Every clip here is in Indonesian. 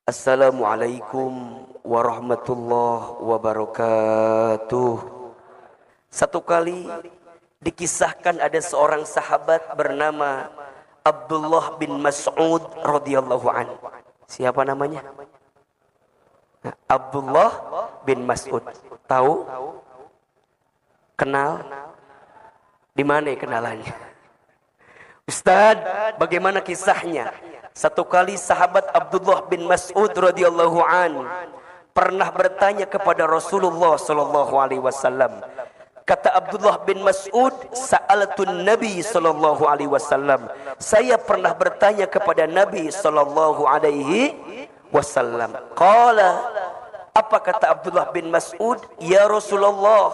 Assalamualaikum warahmatullahi wabarakatuh. Satu kali dikisahkan ada seorang sahabat bernama Abdullah bin Mas'ud radhiyallahu anhu. Siapa namanya? Abdullah bin Mas'ud. Tahu? Kenal? Di mana kenalannya? Ustaz, bagaimana kisahnya? Satu kali sahabat Abdullah bin Mas'ud radhiyallahu an pernah bertanya kepada Rasulullah sallallahu alaihi wasallam. Kata Abdullah bin Mas'ud, sa'alatun Nabi sallallahu alaihi wasallam. Saya pernah bertanya kepada Nabi sallallahu alaihi wasallam. Qala, apa kata Abdullah bin Mas'ud? Ya Rasulullah,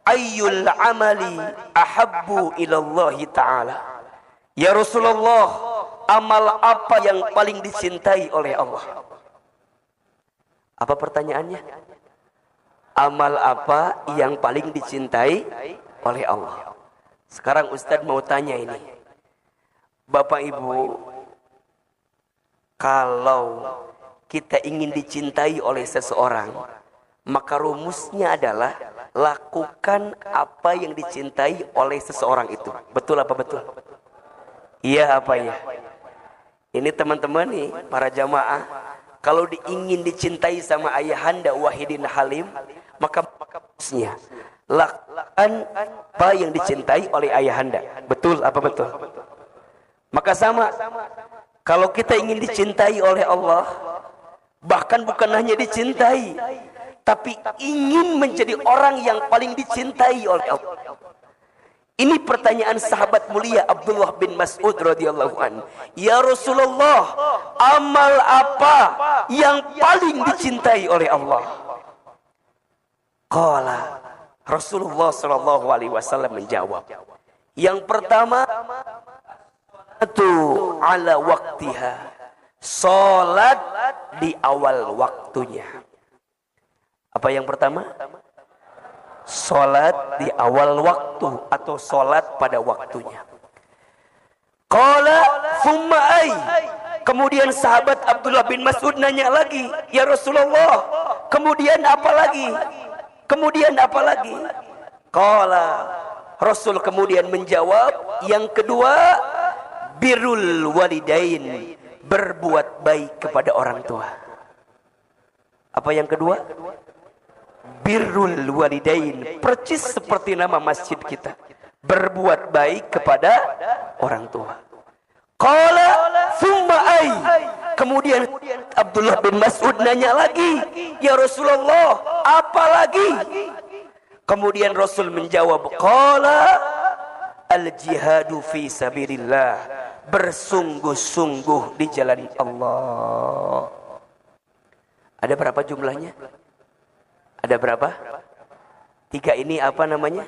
ayyul amali ahabbu ila Allah taala. Ya Rasulullah, amal apa yang paling dicintai oleh Allah? Apa pertanyaannya? Amal apa yang paling dicintai oleh Allah? Sekarang Ustadz mau tanya ini. Bapak Ibu, kalau kita ingin dicintai oleh seseorang, maka rumusnya adalah lakukan apa yang dicintai oleh seseorang itu. Betul apa betul? Iya apa ya? Ini teman-teman nih, para jamaah, kalau ingin dicintai sama Ayahanda Wahidin Halim, maka rumusnya lakukan apa yang dicintai oleh Ayahanda. Betul apa betul? Maka sama, kalau kita ingin dicintai oleh Allah, bahkan bukan hanya dicintai, tapi ingin menjadi orang yang paling dicintai oleh Allah. Ini pertanyaan sahabat mulia Abdullah bin Mas'ud radhiyallahu an. Ya Rasulullah, amal apa yang paling dicintai oleh Allah? Qala, Rasulullah sallallahu alaihi wasallam menjawab, yang pertama itu ala waktiha, salat di awal waktunya. Apa yang pertama? Salat di awal waktu atau salat pada waktunya. Qala thumma ay. Kemudian sahabat Abdullah bin Mas'ud nanya lagi, ya Rasulullah, kemudian apa lagi? Kemudian apa lagi? Qala, Rasul kemudian menjawab, yang kedua, birrul walidain, berbuat baik kepada orang tua. Apa yang kedua? Birrul walidain, percis seperti nama masjid kita, berbuat baik kepada orang tua. Qala thumma ay. Kemudian Abdullah bin Mas'ud nanya lagi, ya Rasulullah, apa lagi? Kemudian Rasul menjawab, qala al jihadu fi sabilillah, bersungguh-sungguh di jalan Allah. Ada berapa jumlahnya? Ada berapa? Tiga ini apa namanya?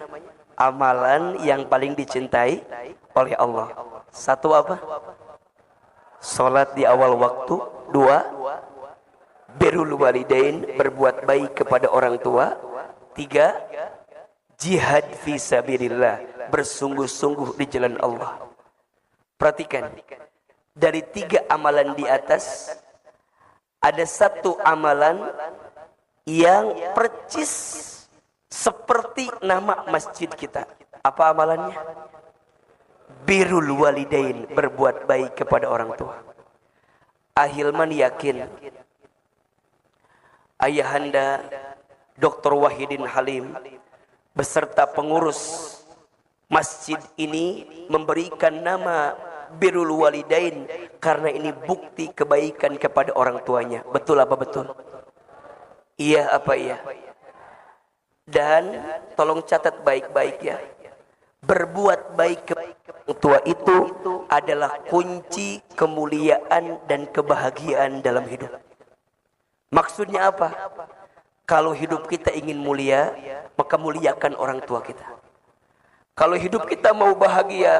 Amalan yang paling dicintai oleh Allah. Satu apa? Salat di awal waktu. Dua, birrul walidain, berbuat baik kepada orang tua. Tiga, jihad fi sabilillah, bersungguh-sungguh di jalan Allah. Perhatikan, dari tiga amalan di atas, ada satu amalan yang percis seperti nama masjid kita. Apa amalannya? Birrul walidain, berbuat baik kepada orang tua. Ahilman yakin Ayahanda Dr. Wahidin Halim beserta pengurus masjid ini memberikan nama birrul walidain karena ini bukti kebaikan kepada orang tuanya. Betul apa betul? Iya apa iya? Dan tolong catat baik-baik ya. Berbuat baik kepada orang tua itu adalah kunci kemuliaan dan kebahagiaan dalam hidup. Maksudnya apa? Kalau hidup kita ingin mulia, maka muliakan orang tua kita. Kalau hidup kita mau bahagia,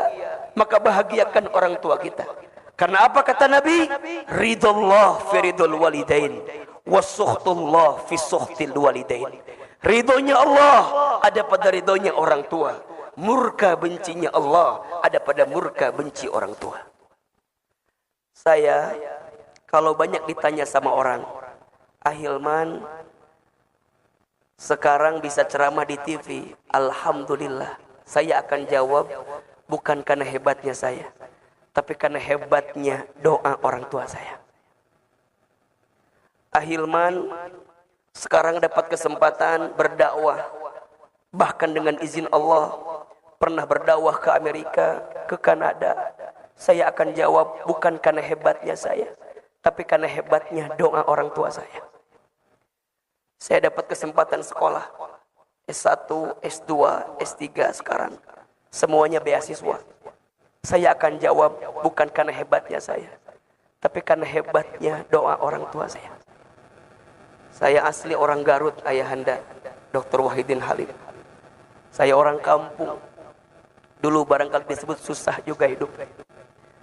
maka bahagiakan orang tua kita. Karena apa kata Nabi? Ridullah fi ridul walidain, wasukhtullah fi sukhtil walidain. Ridhonya Allah ada pada ridhonya orang tua. Murka bencinya Allah ada pada murka benci orang tua. Saya Kalau banyak ditanya sama orang, Ahilman sekarang bisa ceramah di TV, alhamdulillah. Saya akan jawab, bukan karena hebatnya saya, tapi karena hebatnya doa orang tua saya. Ahilman sekarang dapat kesempatan berdakwah, bahkan dengan izin Allah pernah berdakwah ke Amerika, ke Kanada. Saya akan jawab, bukan karena hebatnya saya, tapi karena hebatnya doa orang tua saya. Saya dapat kesempatan sekolah S1, S2, S3 sekarang, semuanya beasiswa. Saya akan jawab, bukan karena hebatnya saya, tapi karena hebatnya doa orang tua saya. Saya asli orang Garut, ayahanda Dr. Wahidin Halim. Saya orang kampung. Dulu barangkali disebut susah juga hidup.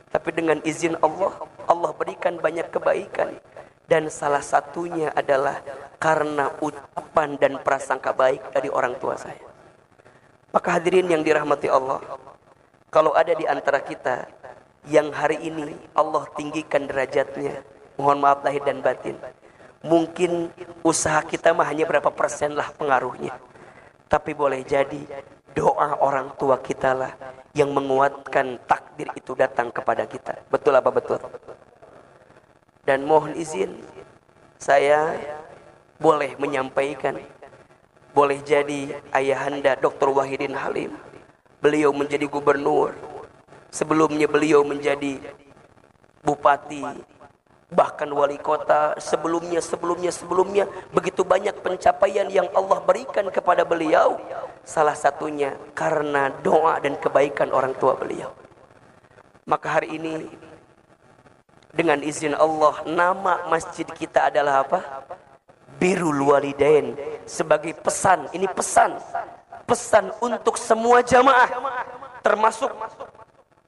Tapi dengan izin Allah, Allah berikan banyak kebaikan. Dan salah satunya adalah karena ucapan dan prasangka baik dari orang tua saya. Maka hadirin yang dirahmati Allah, kalau ada di antara kita yang hari ini Allah tinggikan derajatnya, mohon maaf lahir dan batin, mungkin usaha kita mah hanya berapa persen lah pengaruhnya. Tapi boleh jadi doa orang tua kita lah yang menguatkan takdir itu datang kepada kita. Betul apa betul? Dan mohon izin, saya boleh menyampaikan, boleh jadi ayahanda Dr. Wahidin Halim, beliau menjadi gubernur, sebelumnya beliau menjadi bupati, bahkan wali kota, sebelumnya, begitu banyak pencapaian yang Allah berikan kepada beliau. Salah satunya karena doa dan kebaikan orang tua beliau. Maka hari ini dengan izin Allah, nama masjid kita adalah apa? Birrul Walidain. Sebagai pesan, ini pesan untuk semua jamaah, termasuk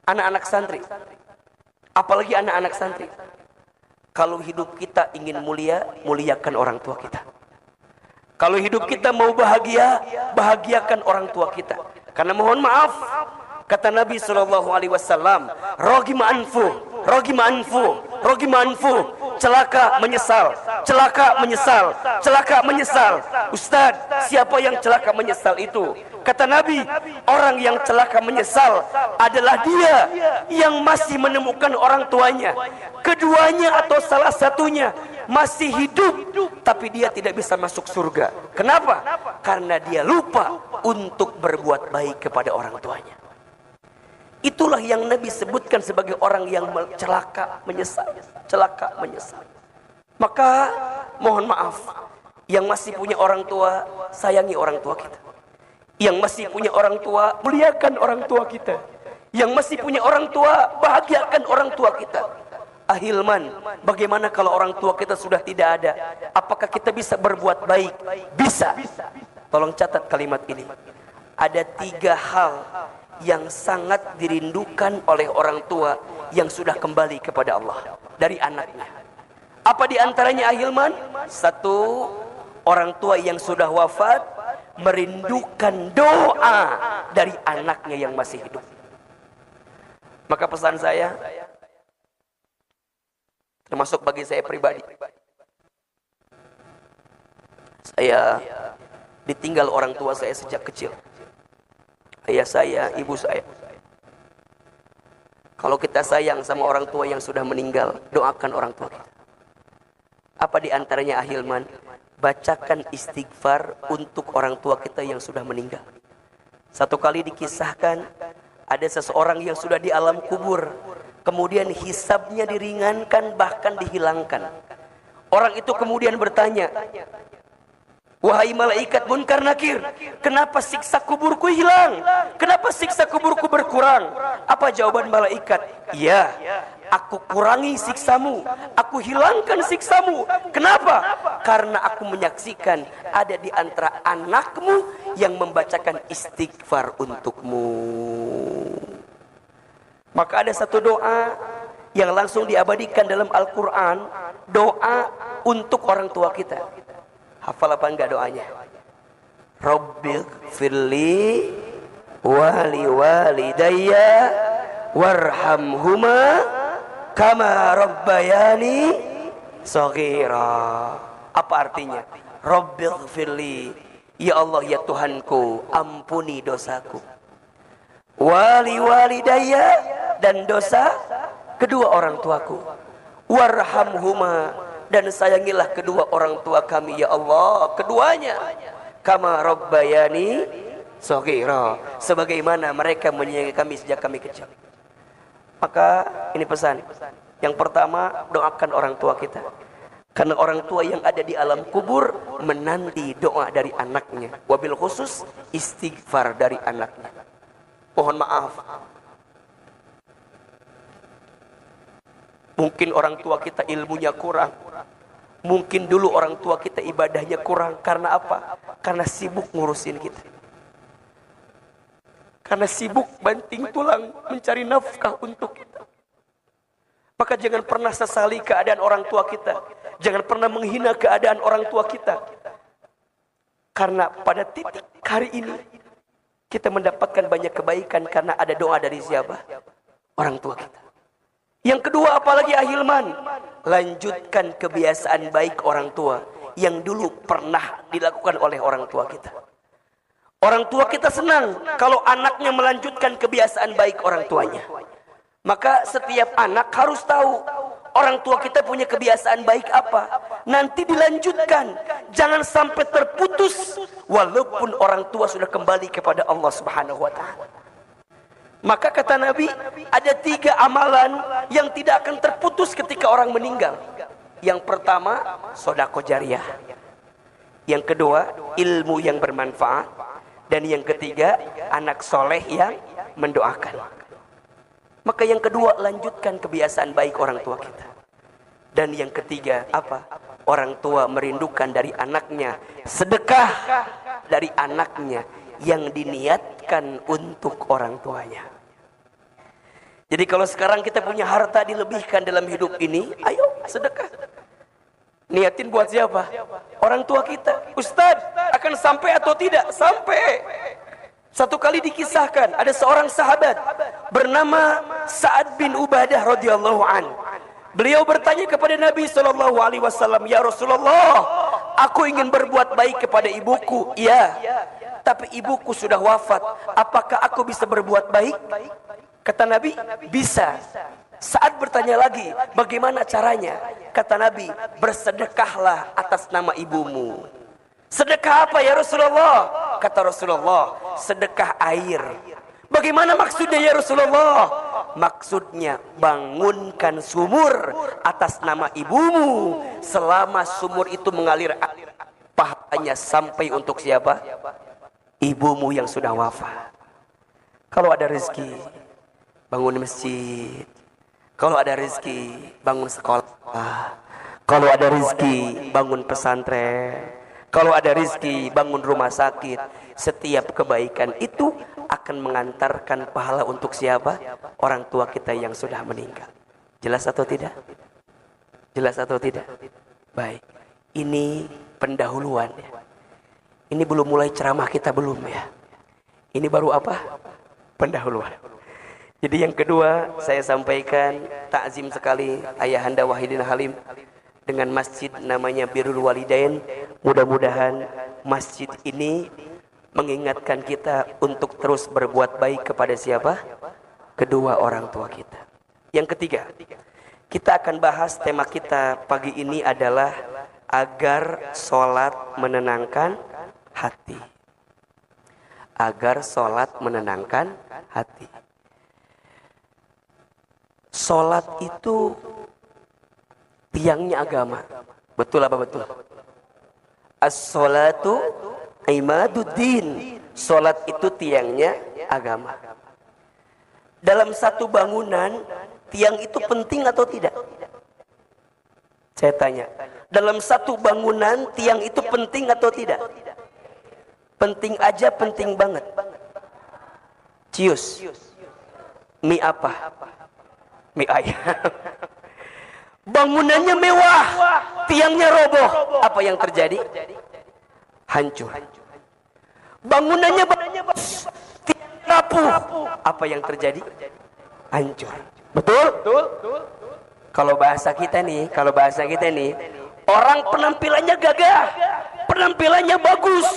anak-anak santri, apalagi anak-anak santri. Kalau hidup kita ingin mulia, muliakan orang tua kita. Kalau hidup kita mau bahagia, bahagiakan orang tua kita. Karena mohon maaf, kata Nabi SAW, rogima anfu, celaka menyesal. Ustaz, siapa yang celaka menyesal itu? Kata Nabi, orang yang celaka menyesal adalah dia yang masih menemukan orang tuanya, keduanya atau salah satunya masih hidup, tapi dia tidak bisa masuk surga. Kenapa? Karena dia lupa untuk berbuat baik kepada orang tuanya. Itulah yang Nabi sebutkan sebagai orang yang celaka menyesal. Maka mohon maaf, yang masih punya orang tua, sayangi orang tua kita. Yang masih punya orang tua, muliakan orang tua kita. Yang masih punya orang tua, bahagiakan orang tua kita. Ahilman, bagaimana kalau orang tua kita sudah tidak ada? Apakah kita bisa berbuat baik? Bisa. Tolong catat kalimat ini. Ada 3 hal yang sangat dirindukan oleh orang tua yang sudah kembali kepada Allah dari anaknya. Apa di antaranya Ahilman? 1, orang tua yang sudah wafat merindukan doa dari anaknya yang masih hidup. Maka pesan saya, termasuk bagi saya pribadi, saya ditinggal orang tua saya sejak kecil. Ayah saya, ibu saya. Kalau kita sayang sama orang tua yang sudah meninggal, doakan orang tua kita. Apa di antaranya Ahilman? Bacakan istighfar untuk orang tua kita yang sudah meninggal. Satu kali dikisahkan, ada seseorang yang sudah di alam kubur, kemudian hisabnya diringankan, bahkan dihilangkan. Orang itu kemudian bertanya, wahai malaikat Munkar Nakir, kenapa siksa kuburku hilang? Kenapa siksa kuburku berkurang? Apa jawaban malaikat? Ya, aku kurangi siksamu, aku hilangkan siksamu. Kenapa? Karena aku menyaksikan ada di antara anakmu yang membacakan istighfar untukmu. Maka ada satu doa yang langsung diabadikan dalam Al-Quran, doa untuk orang tua kita. Hafal apa enggak doanya? Rabbighfirli wali walidayya warhamhuma kama rabbayani shaghira. Apa artinya? Rabbighfirli, ya Allah ya Tuhanku, ampuni dosaku. Wali walidayya, dan dosa kedua orang tuaku. Warhamhuma, dan sayangilah kedua orang tua kami ya Allah, keduanya. Kama rabbayani shaghira, sebagaimana mereka menyayangi kami sejak kami kecil. Maka ini pesan. Yang pertama, doakan orang tua kita. Karena orang tua yang ada di alam kubur menanti doa dari anaknya. Wabil khusus istighfar dari anaknya. Mohon maaf, mungkin orang tua kita ilmunya kurang. Mungkin dulu orang tua kita ibadahnya kurang. Karena apa? Karena sibuk ngurusin kita. Karena sibuk banting tulang mencari nafkah untuk kita. Maka jangan pernah sesali keadaan orang tua kita. Jangan pernah menghina keadaan orang tua kita. Karena pada titik hari ini kita mendapatkan banyak kebaikan karena ada doa dari siapa? Orang tua kita. Yang kedua, apalagi ahilman, lanjutkan kebiasaan baik orang tua yang dulu pernah dilakukan oleh orang tua kita. Orang tua kita senang kalau anaknya melanjutkan kebiasaan baik orang tuanya. Maka setiap anak harus tahu orang tua kita punya kebiasaan baik apa. Nanti dilanjutkan. Jangan sampai terputus walaupun orang tua sudah kembali kepada Allah Subhanahu wa taala. Maka kata Nabi, ada 3 amalan yang tidak akan terputus ketika orang meninggal. Yang pertama, sedekah jariyah. Yang kedua, ilmu yang bermanfaat. Dan yang ketiga, anak soleh yang mendoakan. Maka yang kedua, lanjutkan kebiasaan baik orang tua kita. Dan yang ketiga, apa? Orang tua merindukan dari anaknya sedekah dari anaknya yang diniatkan untuk orang tuanya. Jadi kalau sekarang kita punya harta dilebihkan dalam hidup ini, ayo sedekah. Niatin buat siapa? Orang tua kita. Ustadz, akan sampai atau tidak? Sampai. Satu kali dikisahkan, ada seorang sahabat bernama Sa'ad bin Ubadah radhiyallahu an. Beliau bertanya kepada Nabi SAW, ya Rasulullah, aku ingin berbuat baik kepada ibuku. Ya, tapi ibuku sudah wafat. Apakah aku bisa berbuat baik? Kata Nabi, bisa. Saat bertanya lagi, bagaimana caranya? Kata Nabi, bersedekahlah atas nama ibumu. Sedekah apa ya Rasulullah? Kata Rasulullah, sedekah air. Bagaimana maksudnya ya Rasulullah? Maksudnya bangunkan sumur atas nama ibumu. Selama sumur itu mengalir, pahalanya sampai untuk siapa? Ibumu yang sudah wafat. Kalau ada rezeki, bangun masjid. Kalau ada rezeki, bangun sekolah. Kalau ada rezeki, bangun pesantren. Kalau ada rezeki, bangun rumah sakit. Setiap kebaikan itu akan mengantarkan pahala untuk siapa? Orang tua kita yang sudah meninggal. Jelas atau tidak? Jelas atau tidak? Baik. Ini pendahuluan ya. Ini belum mulai ceramah kita belum ya. Ini baru apa? Pendahuluan. Jadi yang kedua saya sampaikan, takzim sekali Ayahanda Wahidin Halim dengan masjid namanya Birrul Walidain. Mudah-mudahan masjid ini mengingatkan kita untuk terus berbuat baik kepada siapa? Kedua orang tua kita. Yang ketiga, kita akan bahas tema kita pagi ini adalah agar sholat menenangkan hati. Agar sholat menenangkan hati. Sholat itu tiangnya agama. Betul apa betul? As-sholatu imaduddin. Sholat itu tiangnya agama. Dalam satu bangunan, tiang itu penting atau tidak? Saya tanya. Dalam satu bangunan, tiang itu penting atau tidak? Penting aja, penting banget. Cius. Mie apa? Mie ayam. Bangunannya mewah, tiangnya roboh. Apa yang terjadi? Hancur. Bangunannya bagus, tiangnya rapuh. Apa yang terjadi? Hancur. Betul? Kalau bahasa kita nih, orang penampilannya gagah, penampilannya bagus,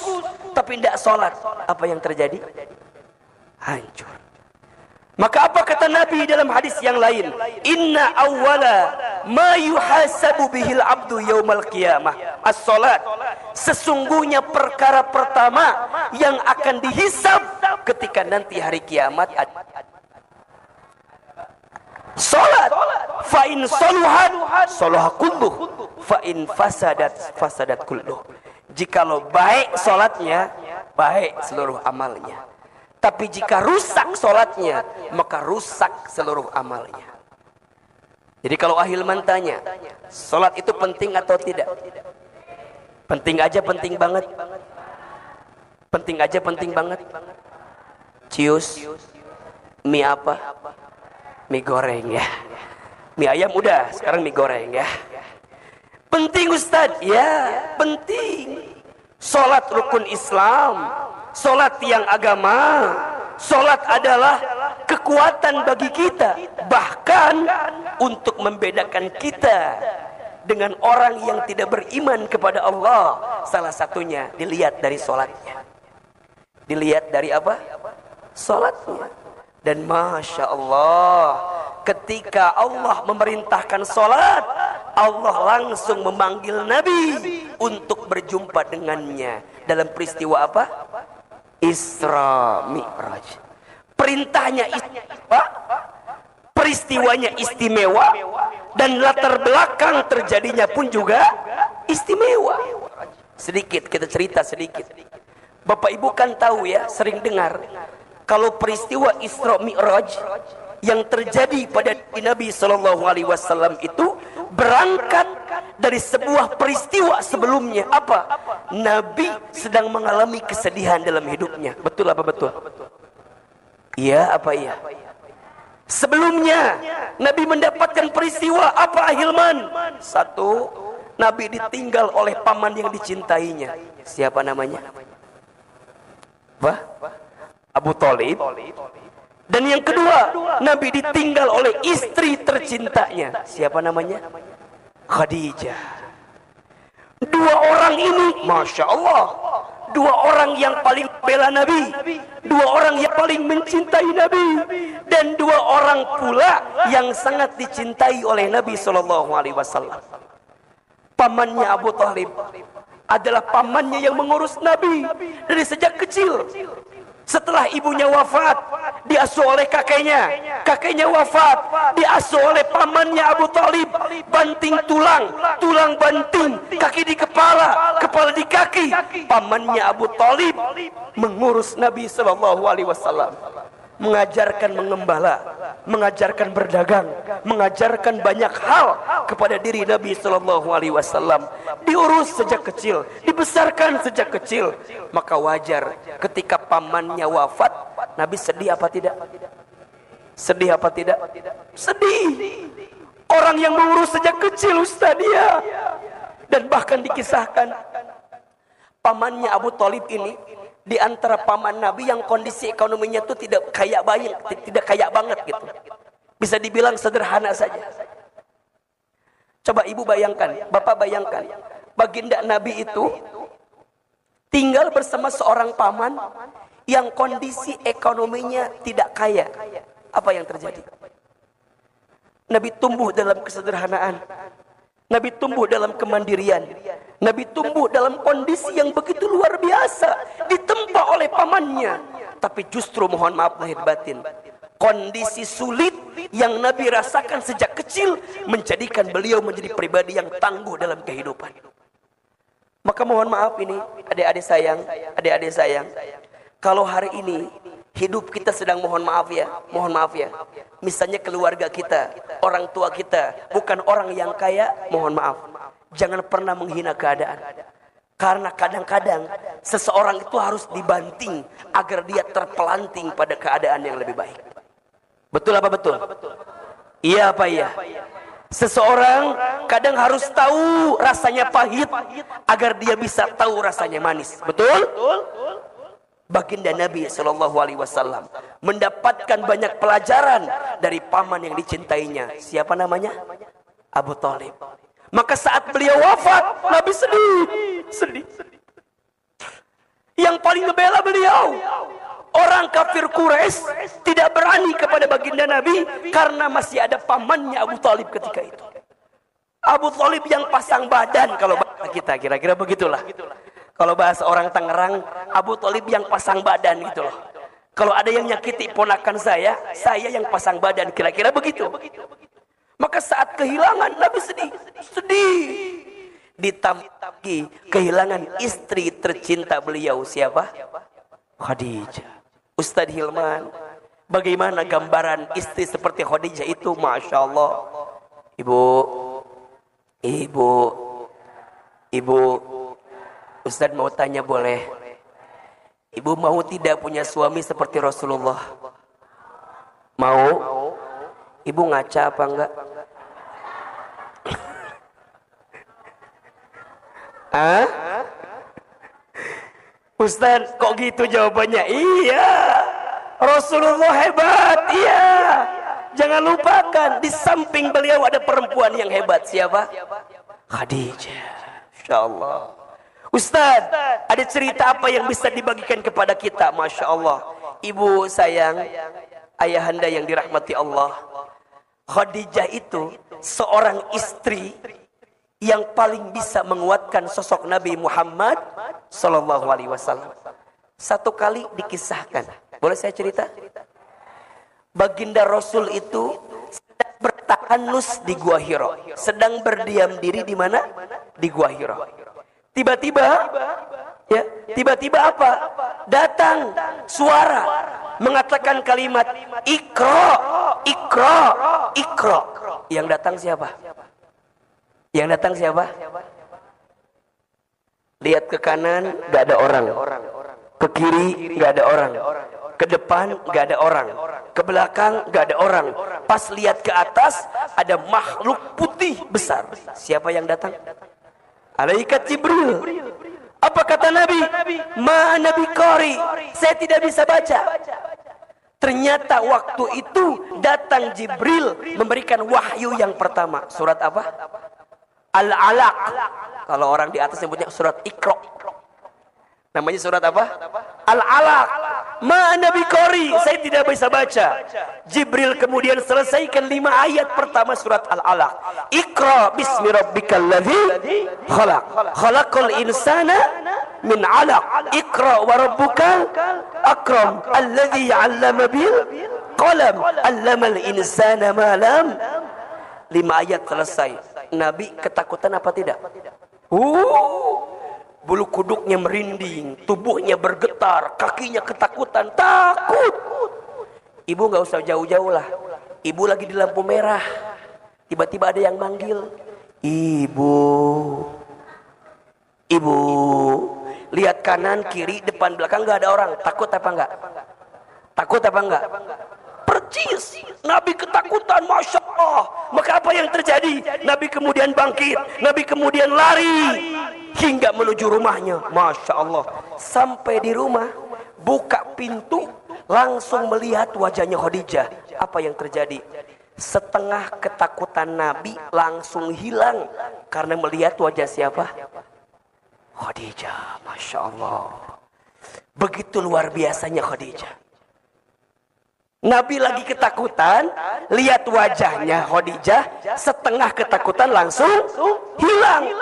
tapi tidak sholat, apa yang terjadi? Hancur. Maka apa kata Nabi dalam hadis yang lain? Inna awwala ma yuhasabu bihil abdu yaumal qiyamah as-salat. Sesungguhnya perkara pertama yang akan dihisab ketika nanti hari kiamat salat. Fa in saluhat salaha kulluh, fa in fasadat kulluh. Jikalau baik salatnya, baik seluruh amalnya. Tapi jika rusak sholatnya, maka rusak seluruh amalnya. Jadi kalau Ahilman tanya, sholat itu penting atau tidak? Penting aja, penting banget. Penting aja, penting banget. Cius, mie apa? Mie goreng ya. Mie ayam udah, sekarang mie goreng ya. Penting Ustadz? Ya, penting. Sholat rukun Islam. Solat tiang agama. Solat adalah kekuatan bagi kita, bahkan untuk membedakan kita dengan orang yang tidak beriman kepada Allah. Salah satunya dilihat dari solatnya. Dilihat dari apa? Solatnya. Dan Masya Allah, ketika Allah memerintahkan solat, Allah langsung memanggil Nabi untuk berjumpa dengannya. Dalam peristiwa apa? Isra Mi'raj. Perintahnya istimewa, peristiwanya istimewa, dan latar belakang terjadinya pun juga istimewa. Sedikit kita cerita sedikit. Bapak Ibu kan tahu ya, sering dengar kalau peristiwa Isra Mi'raj yang terjadi pada Nabi SAW itu berangkat dari sebuah peristiwa sebelumnya. Apa? Nabi sedang mengalami kesedihan dalam hidupnya. Betul apa betul? Iya apa iya? Sebelumnya Nabi mendapatkan peristiwa apa Ahilman? Satu, Nabi ditinggal oleh paman yang dicintainya. Siapa namanya? Apa? Abu Thalib. Dan yang kedua, Nabi ditinggal oleh istri tercintanya. Siapa namanya? Khadijah. Dua orang ini, Masya Allah, dua orang yang paling bela Nabi, dua orang yang paling mencintai Nabi, dan dua orang pula yang sangat dicintai oleh Nabi SAW. Pamannya Abu Thalib adalah pamannya yang mengurus Nabi dari sejak kecil. Setelah ibunya wafat, diasuh oleh kakeknya. Kakeknya wafat, diasuh oleh pamannya Abu Thalib. Banting tulang, tulang banting, kaki di kepala, kepala di kaki. Pamannya Abu Thalib mengurus Nabi SAW, mengajarkan mengembala, mengajarkan berdagang, mengajarkan banyak hal kepada diri Nabi SAW. Diurus sejak kecil, dibesarkan sejak kecil. Maka wajar ketika pamannya wafat, Nabi sedih apa tidak? Sedih apa tidak? Sedih. Orang yang mengurus sejak kecil Ustaz dia. Dan bahkan dikisahkan pamannya Abu Thalib ini di antara paman Nabi yang kondisi ekonominya itu tidak kaya banget gitu. Bisa dibilang sederhana saja. Coba ibu bayangkan, bapak bayangkan, baginda Nabi itu tinggal bersama seorang paman yang kondisi ekonominya tidak kaya. Apa yang terjadi? Nabi tumbuh dalam kesederhanaan. Nabi tumbuh dalam kemandirian. Nabi tumbuh dalam kondisi yang begitu luar biasa, ditempa oleh pamannya. Tapi justru mohon maaf lahir batin, kondisi sulit yang Nabi rasakan sejak kecil menjadikan beliau menjadi pribadi yang tangguh dalam kehidupan. Maka mohon maaf ini adik-adik sayang, kalau hari ini hidup kita sedang mohon maaf ya, misalnya keluarga kita, orang tua kita bukan orang yang kaya, mohon maaf, jangan pernah menghina keadaan. Karena kadang-kadang seseorang itu harus dibanting agar dia terpelanting pada keadaan yang lebih baik. Betul apa betul? Iya apa iya? Seseorang kadang harus tahu rasanya pahit agar dia bisa tahu rasanya manis. Betul? Baginda Nabi SAW mendapatkan banyak pelajaran dari paman yang dicintainya. Siapa namanya? Abu Thalib. Maka saat beliau wafat, Nabi sedih. Yang paling ngebela beliau, orang kafir Quraisy tidak berani kepada baginda Nabi karena masih ada pamannya Abu Thalib ketika itu. Abu Thalib yang pasang badan, kalau bahasa kita kira-kira begitulah. Kalau bahasa orang Tangerang, Abu Thalib yang pasang badan gitu loh. Kalau ada yang nyakiti ponakan saya yang pasang badan, kira-kira begitu. Maka saat kehilangan, Nabi sedih. Ditambah lagi kehilangan istri tercinta beliau, siapa? Khadijah. Ustadz Hilman, bagaimana gambaran istri seperti Khadijah itu? Masya Allah. Ibu, Ustadz mau tanya boleh? Ibu mau tidak punya suami seperti Rasulullah? Mau? Ibu ngaca apa enggak? Hah? Ustadz kok gitu jawabannya? Iya, Rasulullah hebat. Iya, jangan lupakan di samping beliau ada perempuan yang hebat. Siapa? Khadijah. Masya Allah. Ustadz, ada cerita apa yang bisa dibagikan kepada kita? Masya Allah. Ibu sayang, ayahanda yang dirahmati Allah, Khadijah itu seorang istri yang paling bisa menguatkan sosok Nabi Muhammad Sallallahu Alaihi Wasallam. Satu kali dikisahkan, boleh saya cerita? Baginda Rasul itu sedang bertahanus di Gua Hira, sedang berdiam diri di mana? Di Gua Hira. Tiba-tiba apa? Datang suara mengatakan kalimat Iqra, Iqra, Iqra. Yang datang siapa? Lihat ke kanan, gak ada orang. Ke kiri, gak ada orang. Ke depan, gak ada orang. Ke belakang, gak ada orang. Pas lihat ke atas, ada makhluk putih besar. Siapa yang datang? Malaikat Jibril. Apa kata Nabi? Ma Nabi Qari, saya tidak bisa baca. Ternyata waktu itu datang Jibril memberikan wahyu yang pertama. Surat apa? Al-Alaq. Kalau orang di atas sebutnya surat Iqra. Namanya surat apa? Al-Alaq. Ma Nabi Qari, saya tidak bisa baca. Jibril kemudian selesaikan 5 ayat pertama surat Al-Alaq. Iqra bismi rabbikal ladzi khalaq. Khalaqal insana min 'alaq. Iqra wa rabbukal akram alladzi 'allama bil qalam 'allamal insana ma lam. 5 ayat selesai. Nabi ketakutan apa tidak? Bulu kuduknya merinding, tubuhnya bergetar, kakinya ketakutan, takut. Ibu nggak usah jauh-jauh lah. Ibu lagi di lampu merah, tiba-tiba ada yang manggil, ibu. Lihat kanan, kiri, depan, belakang nggak ada orang. Takut apa enggak? Percis, Nabi ketakutan, Masya Allah. Maka apa yang terjadi? Nabi kemudian bangkit, Nabi kemudian lari hingga menuju rumahnya. Masya Allah. Sampai di rumah, buka pintu, langsung melihat wajahnya Khadijah. Apa yang terjadi? Setengah ketakutan Nabi langsung hilang karena melihat wajah siapa? Khadijah. Masya Allah. Begitu luar biasanya Khadijah. Nabi lagi ketakutan, lihat wajahnya Khadijah, setengah ketakutan langsung hilang.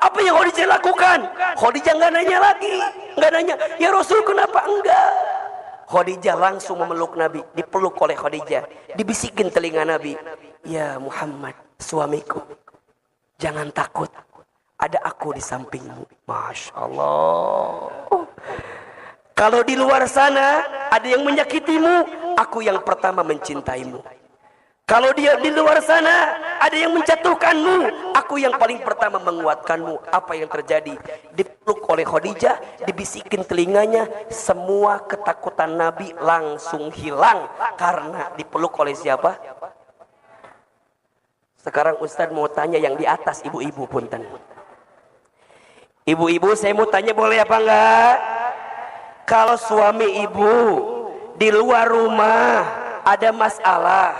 Apa yang Khadijah lakukan? Khadijah nggak nanya lagi, nggak nanya, ya Rasul kenapa enggak? Khadijah langsung memeluk Nabi, dipeluk oleh Khadijah, dibisikin telinga Nabi, ya Muhammad, suamiku, jangan takut, ada aku di sampingmu. Masya Allah. Kalau di luar sana ada yang menyakitimu, aku yang pertama mencintaimu. Kalau dia di luar sana ada yang menjatuhkanmu, aku yang paling pertama menguatkanmu. Apa yang terjadi? Dipeluk oleh Khadijah, dibisikin telinganya, semua ketakutan Nabi langsung hilang karena dipeluk oleh siapa? Sekarang Ustadz mau tanya yang di atas, ibu-ibu punten. Ibu-ibu, saya mau tanya boleh apa enggak? Kalau suami ibu di luar rumah ada masalah,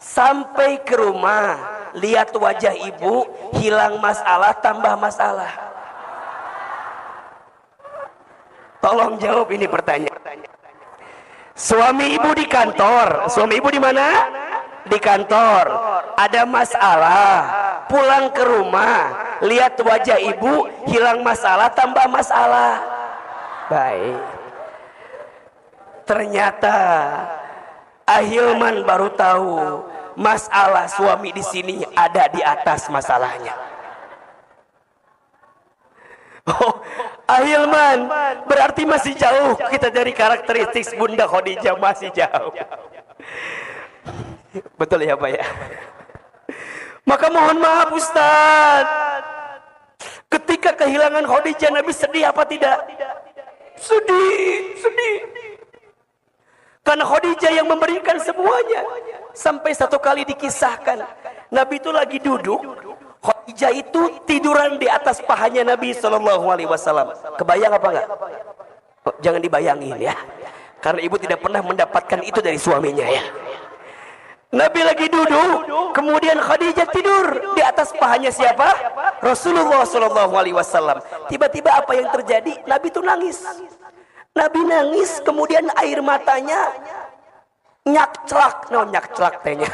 sampai ke rumah lihat wajah ibu, hilang masalah tambah masalah. Tolong jawab ini pertanyaan. Suami ibu di kantor, suami ibu di mana? Di kantor. Ada masalah, pulang ke rumah, lihat wajah ibu, hilang masalah tambah masalah. Baik. Ternyata Ahilman baru tahu masalah suami di sini ada di atas masalahnya. Oh, Ahilman berarti masih jauh kita dari karakteristik Bunda Khadijah, masih jauh. Betul ya Pak ya? Maka mohon maaf Ustaz, ketika kehilangan Khadijah Nabi sedih apa tidak? Sedih. Karena Khadijah yang memberikan semuanya. Sampai satu kali dikisahkan, Nabi itu lagi duduk, Khadijah itu tiduran di atas pahanya Nabi SAW. Kebayang apa enggak? Oh, jangan dibayangin ya, karena ibu tidak pernah mendapatkan itu dari suaminya ya. Nabi lagi duduk, kemudian Khadijah tidur di atas pahanya siapa? Rasulullah SAW. Tiba-tiba apa yang terjadi? Nabi itu nangis. Nabi nangis, kemudian air matanya nyakclak, tehnya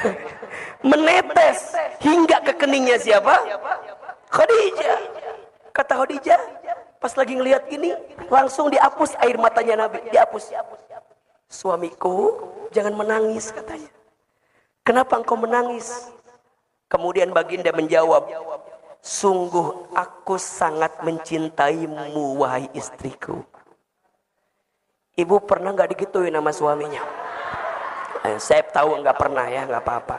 menetes hingga ke keningnya siapa? Khadijah. Kata Khadijah, pas lagi ngelihat gini, langsung dihapus air matanya Nabi, dihapus. Suamiku, jangan menangis katanya. Kenapa engkau menangis? Kemudian baginda menjawab, sungguh aku sangat mencintaimu wahai istriku. Ibu pernah nggak digituin sama suaminya? Saya tahu nggak pernah ya, nggak apa-apa.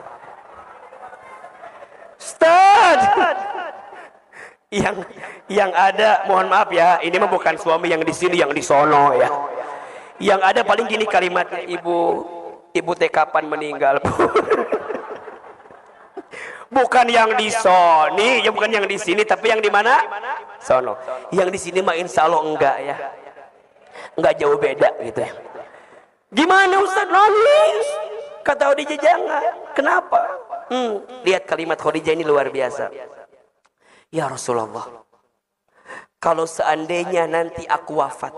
Ustaz, yang ada, mohon maaf ya, ini mah bukan suami yang di sini, yang di sono ya. Yang ada paling gini kalimatnya, ibu teh kapan meninggal? Bukan yang di sini, ya bukan yang di sini, tapi yang di mana? Sono. Yang di sini mah insya Allah enggak ya. Enggak jauh beda gitu ya. Gimana Ustaz? Nangis. Kata Khadijah jangan. Kenapa? Lihat kalimat Khadijah ini luar biasa. Ya Rasulullah, kalau seandainya nanti aku wafat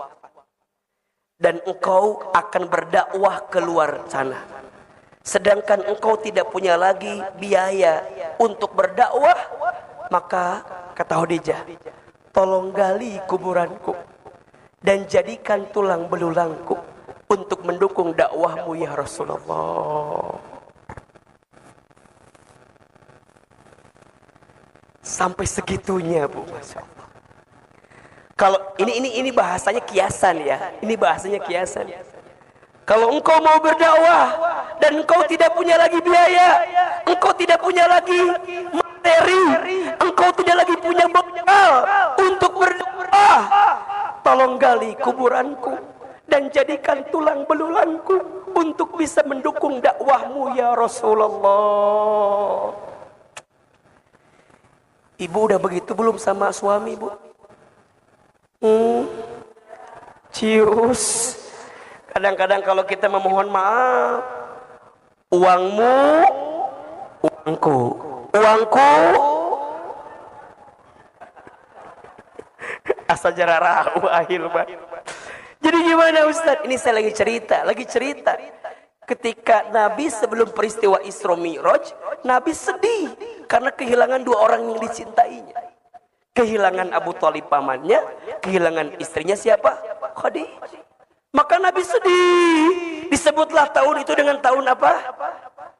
dan engkau akan berdakwah keluar sana, sedangkan engkau tidak punya lagi biaya untuk berdakwah, maka kata Khadijah, tolong gali kuburanku dan jadikan tulang belulangku untuk mendukung dakwahmu ya Rasulullah. Sampai segitunya Bu, Masya Allah. Kalau ini bahasanya kiasan ya, ini bahasanya kiasan. Kalau engkau mau berdakwah dan engkau tidak punya lagi biaya, engkau tidak punya lagi materi, engkau tidak lagi punya bekal untuk berdakwah, tolong gali kuburanku dan jadikan tulang belulangku untuk bisa mendukung dakwahmu ya Rasulullah. Ibu udah begitu belum sama suami Bu? Cius. Kadang-kadang kalau kita memohon maaf, uangmu, uangku, uangku, asal jararahu ahil. Jadi gimana Ustaz? Ini saya lagi cerita. Ketika Nabi sebelum peristiwa Isra Mi'raj, Nabi sedih karena kehilangan dua orang yang dicintainya. Kehilangan Abu Thalib pamannya, kehilangan istrinya siapa? Khadijah. Maka Nabi sedih. Disebutlah tahun itu dengan tahun apa?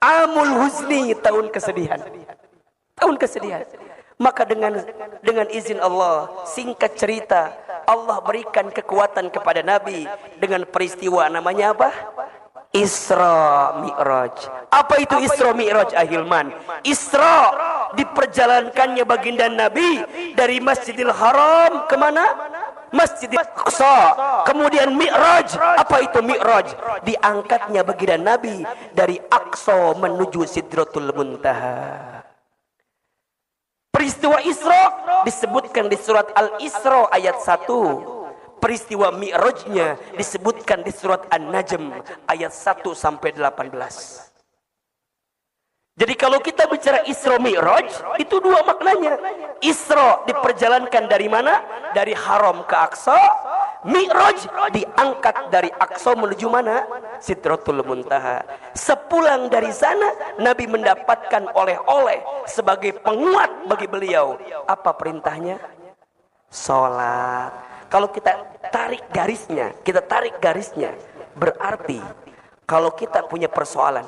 Amul Huzni, tahun kesedihan. Tahun kesedihan. Maka dengan izin Allah, singkat cerita, Allah berikan kekuatan kepada Nabi dengan peristiwa namanya apa? Isra Mi'raj. Apa itu Isra Mi'raj Ahilman? Isra diperjalankannya baginda Nabi dari Masjidil Haram kemana? Masjidil Aqsa. Kemudian Mi'raj. Apa itu Mi'raj? Diangkatnya baginda Nabi dari Aqsa menuju Sidratul Muntaha. Peristiwa Isra disebutkan di surat Al-Isra ayat 1. Peristiwa Mi'rajnya disebutkan di surat An-Najm ayat 1 sampai 18. Jadi kalau kita bicara Isra Mi'raj, itu dua maknanya. Isra diperjalankan dari mana? Dari Haram ke Aqsa. Mi'raj diangkat dari Aqsa menuju mana? Sidratul Muntaha. Sepulang dari sana, Nabi mendapatkan oleh-oleh sebagai penguat bagi beliau. Apa perintahnya? Sholat. Kalau kita tarik garisnya, berarti kalau kita punya persoalan,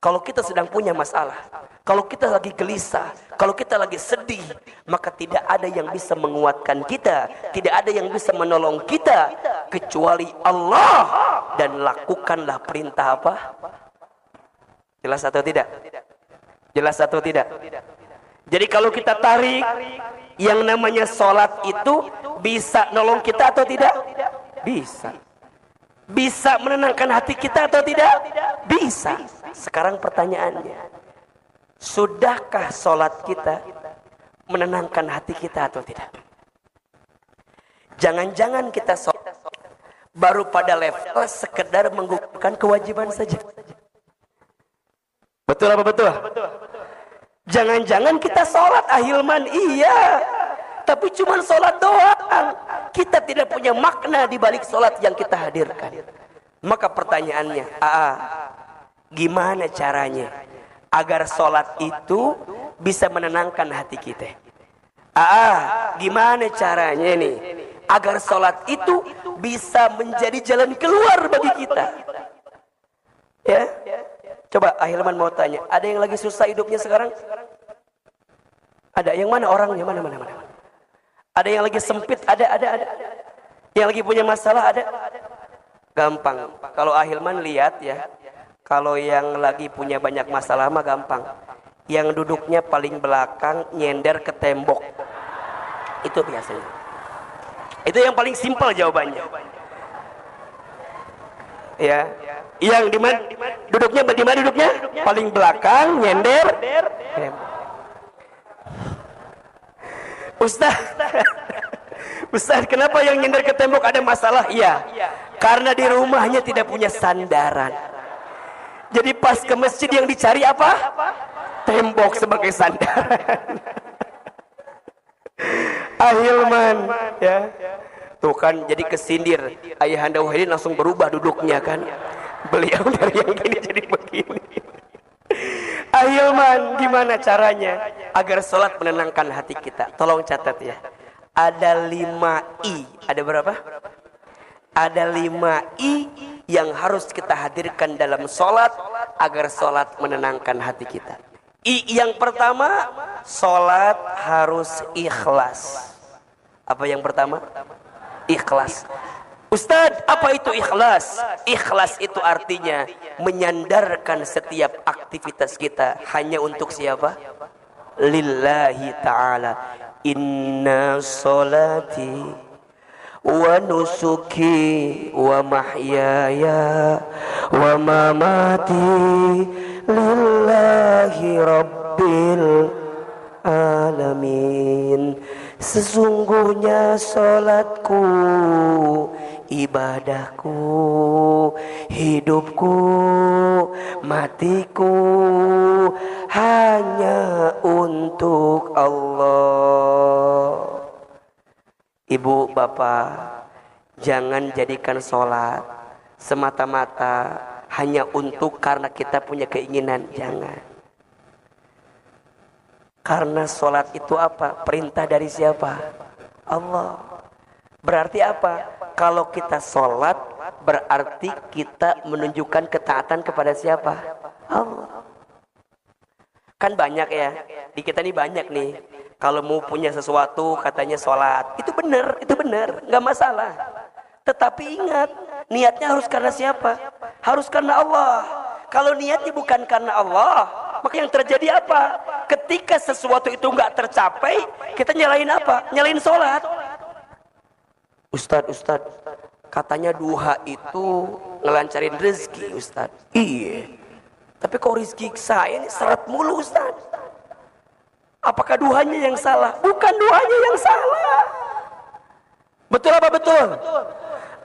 kalau kita sedang punya masalah, kalau kita lagi gelisah, kalau kita lagi sedih, maka tidak ada yang bisa menguatkan kita, tidak ada yang bisa menolong kita kecuali Allah. Dan lakukanlah perintah apa? Jelas atau tidak? Jelas atau tidak? Jadi kalau kita tarik, yang namanya sholat itu bisa nolong kita atau tidak? Bisa. Bisa menenangkan hati kita atau tidak? Bisa. Sekarang pertanyaannya, sudahkah sholat kita menenangkan hati kita atau tidak? Jangan-jangan kita sholat baru pada level sekedar menggugurkan kewajiban saja. Betul apa betul? Jangan-jangan kita sholat ahilman, iya, tapi cuma sholat doang. Kita tidak punya makna di balik sholat yang kita hadirkan. Maka pertanyaannya, gimana caranya agar sholat itu bisa menenangkan hati kita? Gimana caranya nih agar sholat itu bisa menjadi jalan keluar bagi kita? Ya, coba Ahilman mau tanya, ada yang lagi susah hidupnya sekarang? Ada yang mana orangnya? Mana? Ada yang lagi sempit? Ada. Yang lagi punya masalah? Ada. Gampang. Kalau Ahilman lihat ya, kalau yang lagi punya banyak masalah mah gampang. Yang duduknya paling belakang nyender ke tembok. Itu biasanya. Itu yang paling simpel jawabannya. Ya. Yang di mana duduknya? Paling belakang nyender tembok. Ustaz, kenapa yang nyender ke tembok ada masalah? Iya, karena di rumahnya tidak punya sandaran. Jadi pas ke masjid yang dicari apa? Tembok sebagai sandaran. Ahilman, ya. Tuh kan jadi kesindir. Ayahanda Wahidin langsung berubah duduknya kan. Beliau dari yang gini jadi begini. Ahilman, gimana caranya agar sholat menenangkan hati kita? Tolong catat ya. Ada 5 I. Ada berapa? Ada 5 I yang harus kita hadirkan dalam sholat agar sholat menenangkan hati kita. I yang pertama, sholat harus ikhlas. Apa yang pertama? Ikhlas. Ustadz, apa itu ikhlas? Ikhlas itu artinya menyandarkan setiap aktivitas kita hanya untuk siapa? Lillahi ta'ala. Inna sholati wa nusuki wa mahyaya wa mamati lillahi rabbil alamin. Sesungguhnya sholatku, ibadahku, hidupku, matiku hanya untuk Allah. Ibu, bapak, jangan jadikan sholat semata-mata hanya untuk karena kita punya keinginan. Jangan. Karena sholat itu apa? Perintah dari siapa? Allah. Berarti apa? Kalau kita sholat, berarti kita menunjukkan ketaatan kepada siapa? Allah. Kan banyak ya, di kita nih banyak nih. Kalau mau punya sesuatu katanya sholat. Itu benar, nggak masalah. Tetapi ingat, niatnya harus karena siapa? Harus karena Allah. Kalau niatnya bukan karena Allah, maka yang terjadi apa? Ketika sesuatu itu nggak tercapai, kita nyalain apa? Nyalain sholat. Ustadz, katanya duha itu ngelancarin rezeki, Ustadz. Iya. Tapi kok rezeki saya ini seret mulu, Ustadz. Apakah duhanya yang salah? Bukan duhanya yang salah. Betul apa betul?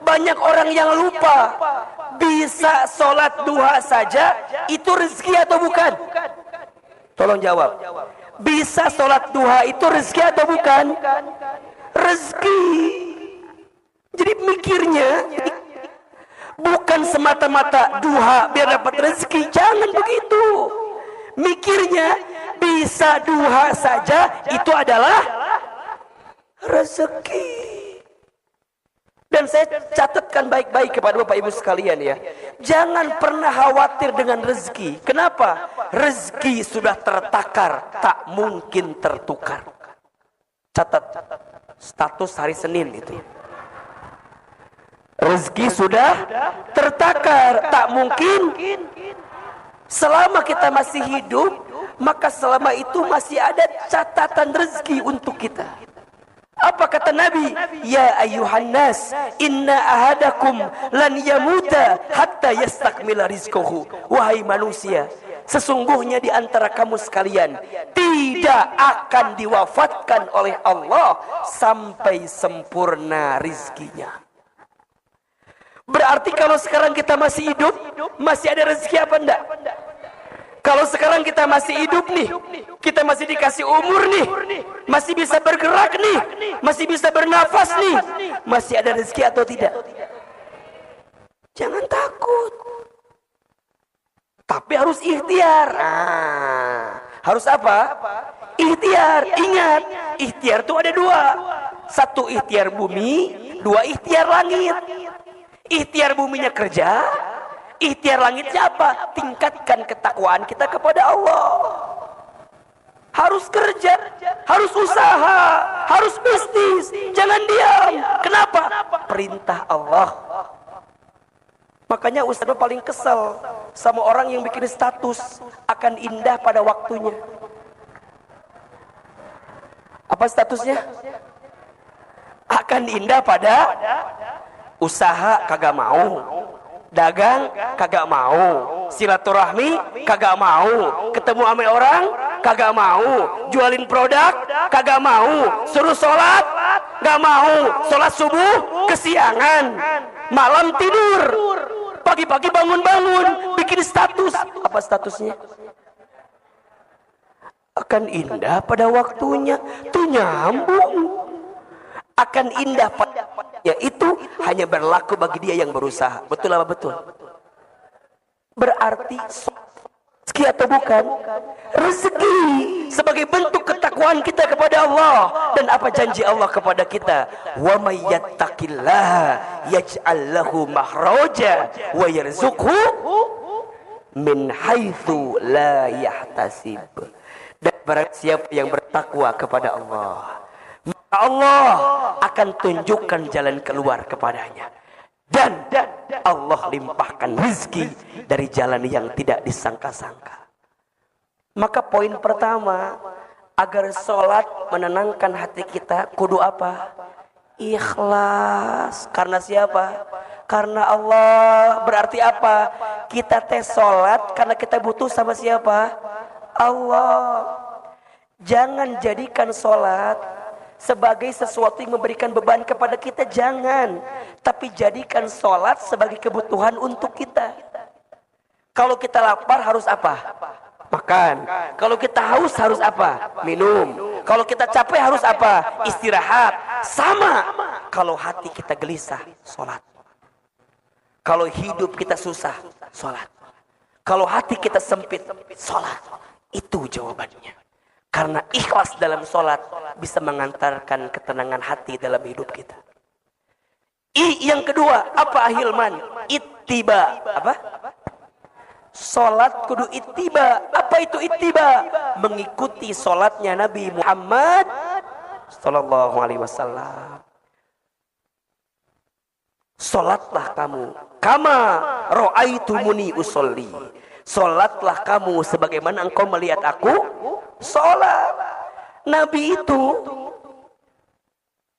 Banyak orang yang lupa bisa sholat duha saja itu rezeki atau bukan? Tolong jawab. Bisa sholat duha itu rezeki atau bukan? Rezeki. Jadi mikirnya bukan semata-mata duha biar dapat rezeki. Jangan begitu. Mikirnya bisa duha saja itu adalah rezeki. Dan saya catatkan baik-baik kepada Bapak Ibu sekalian ya. Jangan pernah khawatir dengan rezeki. Kenapa? Rezeki sudah tertakar, tak mungkin tertukar. Catat status hari Senin itu. Rezeki sudah tertakar, tak mungkin. Selama kita masih hidup, maka selama itu masih ada catatan rezeki untuk kita. Apa kata Nabi? Ya ayuhan nas, inna ahadakum lan yamuta hatta yastakmila rizquhu. Wahai manusia, sesungguhnya di antara kamu sekalian tidak akan diwafatkan oleh Allah sampai sempurna rizkinya. Berarti kalau sekarang kita masih hidup, masih ada rezeki apa enggak? Kalau sekarang kita masih hidup nih, kita masih dikasih umur nih, masih bisa bergerak nih, masih bisa bernafas nih, masih ada rezeki atau tidak? Jangan takut. Tapi harus ikhtiar. Harus apa? Ikhtiar. Ingat, ikhtiar itu ada dua. Satu ikhtiar bumi, dua ikhtiar langit. Ikhtiar buminya kerja, ikhtiar langitnya apa? Tingkatkan ketakwaan kita kepada Allah. Harus kerja, harus usaha, harus bisnis. Jangan diam. Kenapa? Perintah Allah. Makanya Ustaz paling kesel sama orang yang bikin status akan indah pada waktunya. Apa statusnya? Akan indah pada usaha kagak mau, dagang kagak mau, silaturahmi kagak mau, ketemu sama orang kagak mau, jualin produk kagak mau, suruh sholat gak mau, sholat subuh kesiangan, malam tidur, pagi-pagi bangun-bangun bikin status. Apa statusnya? Akan indah pada waktunya. Tuh nyambung. Akan indah pada itu hanya berlaku bagi dia yang berusaha. Betul apa betul? Berarti rezeki atau bukan? Rezeki sebagai bentuk ketakwaan kita kepada Allah. Dan apa janji Allah kepada kita? Wa may yattaqillaha yaj'al lahu makhraja wa yarzuqhu min haitsu la yahtasib. Dan barang siapa yang bertakwa kepada Allah, maka Allah akan tunjukkan jalan keluar kepadanya. Dan Allah limpahkan rezeki dari jalan yang tidak disangka-sangka. Maka poin pertama, agar sholat menenangkan hati kita, kudu apa? Ikhlas. Karena siapa? Karena Allah. Berarti apa? Kita tes sholat karena kita butuh sama siapa? Allah. Jangan jadikan sholat sebagai sesuatu yang memberikan beban kepada kita, jangan. Tapi jadikan sholat sebagai kebutuhan untuk kita. Kalau kita lapar harus apa? Makan. Kalau kita haus harus apa? Minum. Kalau kita capek harus apa? Istirahat. Sama. Kalau hati kita gelisah, sholat. Kalau hidup kita susah, sholat. Kalau hati kita sempit, sholat. Itu jawabannya. Karena ikhlas dalam sholat bisa mengantarkan ketenangan hati dalam hidup kita. Yang kedua, apa ahilman? Ittiba. Apa? Sholat kudu ittiba. Apa itu ittiba? Mengikuti sholatnya Nabi Muhammad sallallahu alaihi wasallam. Sholatlah kamu kama ra'aitumuni usolli. Sholatlah kamu sebagaimana engkau melihat aku sholat. Nabi itu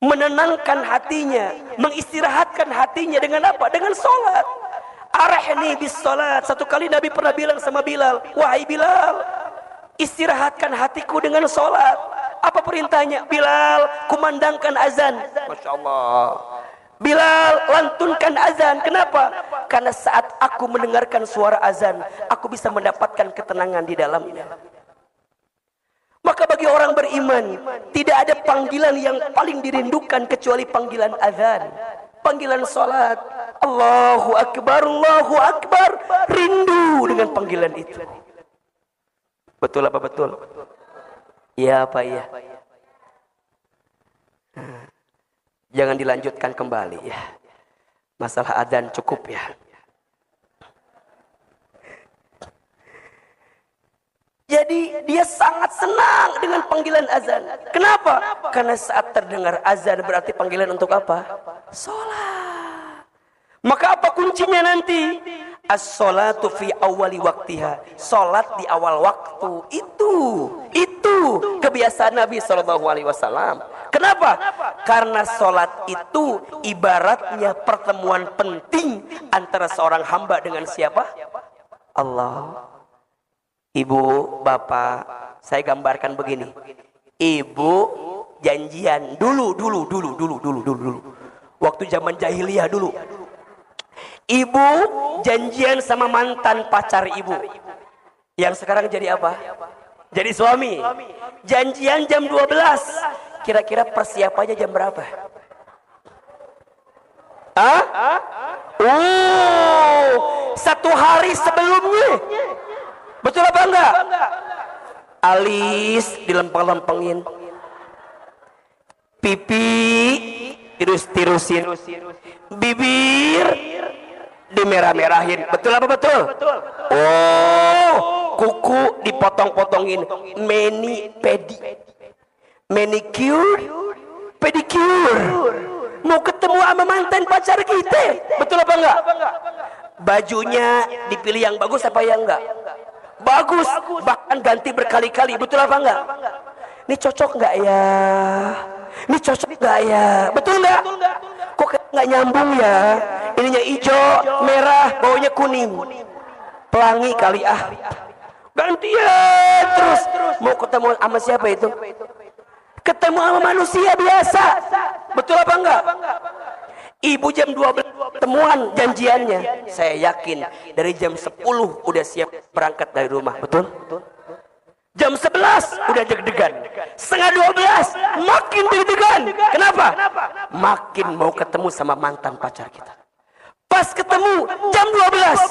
menenangkan hatinya, mengistirahatkan hatinya dengan apa? Dengan sholat. Arahni bis sholat. Satu kali Nabi pernah bilang sama Bilal, wahai Bilal, istirahatkan hatiku dengan sholat. Apa perintahnya? Bilal, kumandangkan azan. Masya Allah. Bilal, lantunkan azan. Kenapa? Karena saat aku mendengarkan suara azan, aku bisa mendapatkan ketenangan di dalamnya. bagi orang beriman, tidak ada panggilan yang paling dirindukan kecuali panggilan azan, panggilan salat. Allahu Akbar, Allahu Akbar. Rindu dengan panggilan itu. Betul apa betul? Iya apa iya? Jangan dilanjutkan kembali ya. Masalah adzan cukup ya. Jadi dia sangat senang dengan panggilan azan. Kenapa? Karena saat terdengar azan berarti panggilan untuk apa? Salat. Maka apa kuncinya nanti? As-salatu fi awwali waktiha. Salat di awal waktu. Itu kebiasaan Nabi SAW. Kenapa? Karena salat itu ibaratnya pertemuan penting antara seorang hamba dengan siapa? Allah. Ibu, bapak, saya gambarkan begini. Ibu janjian dulu. Waktu zaman jahiliyah dulu. Ibu janjian sama mantan pacar ibu. Yang sekarang jadi apa? Jadi suami. Janjian jam 12. Kira-kira persiapannya jam berapa? Hah? Satu hari sebelumnya. Betul apa enggak? Alis dilempeng-lempengin, pipi tirus-tirusin, bibir dimerah-merahin. Betul apa betul? Oh, kuku dipotong-potongin, manicure, pedicure. Mau ketemu sama mantan pacar kita. Betul apa enggak? Bajunya dipilih yang bagus apa yang enggak? Bagus, bahkan ganti berkali-kali. Betul apa enggak? Ini cocok enggak ya? Ini cocok enggak ya? Betul enggak? Kok enggak nyambung ya? Ininya hijau, merah, baunya kuning. Pelangi kali ah. Gantian terus. Mau ketemu sama siapa itu? Ketemu sama manusia biasa. Betul apa enggak? Ibu jam 12 temuan janjiannya. Saya yakin dari jam 10 udah siap berangkat dari rumah. Betul? Jam 11 udah deg-degan. Setengah 12 makin deg-degan. Kenapa? Makin mau ketemu sama mantan pacar kita. Pas ketemu jam 12.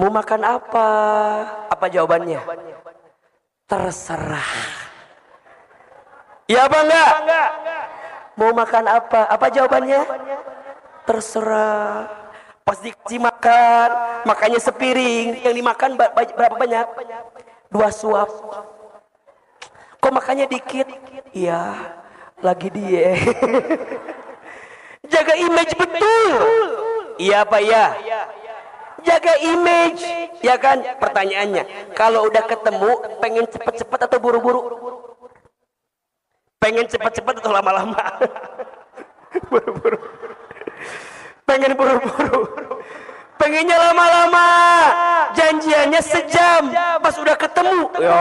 Mau makan apa? Apa jawabannya? Terserah. Ya apa enggak? Mau makan apa? Apa jawabannya? Terserah. Pas dikasih makan, makannya sepiring. Yang dimakan berapa banyak? 2 suap. Kok makannya dikit? Iya, lagi diet. Jaga image betul. Iya apa ya? Jaga image, ya kan? Pertanyaannya, kalau udah ketemu, pengen cepet-cepet atau buru-buru? Pengen cepet-cepet atau lama-lama? Buru-buru. Pengen buru-buru. Pengennya lama-lama. Janjiannya sejam. Pas udah ketemu, yo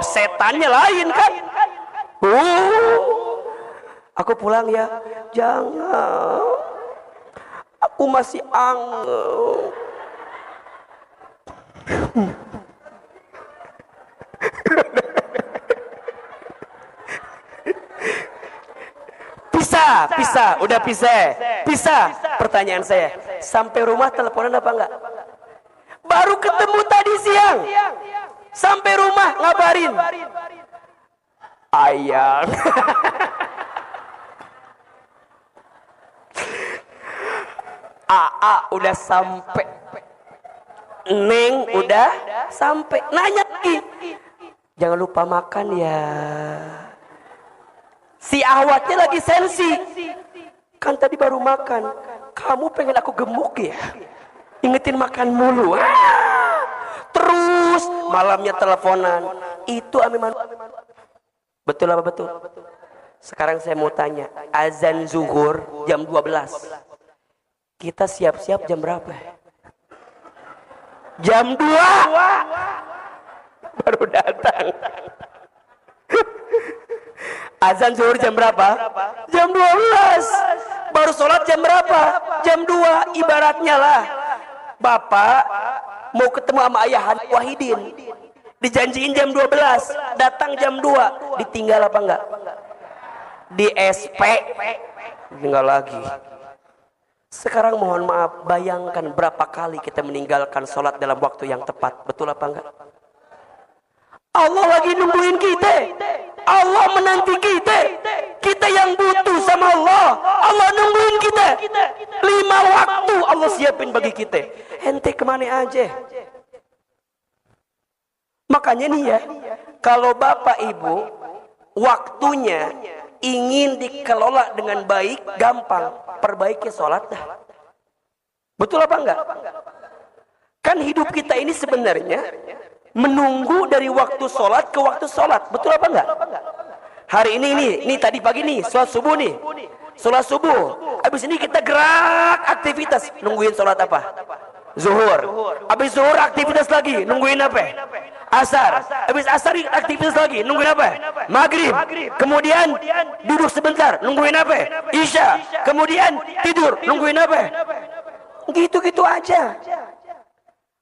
setannya lain kan? Aku pulang ya. Jangan. Aku masih angel. Pisah, udah pisah. Pertanyaan saya, sampai rumah teleponan apa enggak? Baru ketemu tadi siang, sampai rumah ngabarin, ayang. AA udah sampai, Neng udah sampai, nanya lagi, jangan lupa makan ya. Si awatnya lagi sensi, kan tadi baru makan. Kamu pengen aku gemuk ya? Ingetin makan mulu. Terus malamnya teleponan. Itu betul apa betul? Sekarang saya mau tanya, azan zuhur jam 12. Kita siap-siap jam berapa? Jam 2 baru datang. Azan zuhur jam berapa? Jam 12. Baru sholat jam berapa? Jam 2. Ibaratnya lah, bapak mau ketemu sama ayah Wahidin, dijanjiin jam 12, datang jam 2, ditinggal apa enggak? Di SP, tinggal lagi. Sekarang mohon maaf, bayangkan berapa kali kita meninggalkan sholat dalam waktu yang tepat. Betul apa enggak? Allah lagi nungguin kita, Allah menanti kita, kita yang butuh sama Allah. Allah nungguin kita, 5 waktu Allah siapin bagi kita. Ente kemana aja? Makanya nih ya, kalau bapak ibu waktunya ingin dikelola dengan baik, gampang, perbaiki sholat dah. Betul apa enggak? Kan hidup kita ini sebenarnya menunggu dari waktu sholat ke waktu sholat. Betul apa enggak? Hari ini tadi pagi nih, sholat subuh nih. Sholat subuh. Habis ini kita gerak aktivitas. Nungguin sholat apa? Zuhur. Habis zuhur aktivitas lagi. Nungguin apa? Asar. Habis asar aktivitas lagi. Nungguin apa? Maghrib. Kemudian duduk sebentar. Nungguin apa? Isya. Kemudian tidur. Nungguin apa? Gitu-gitu aja.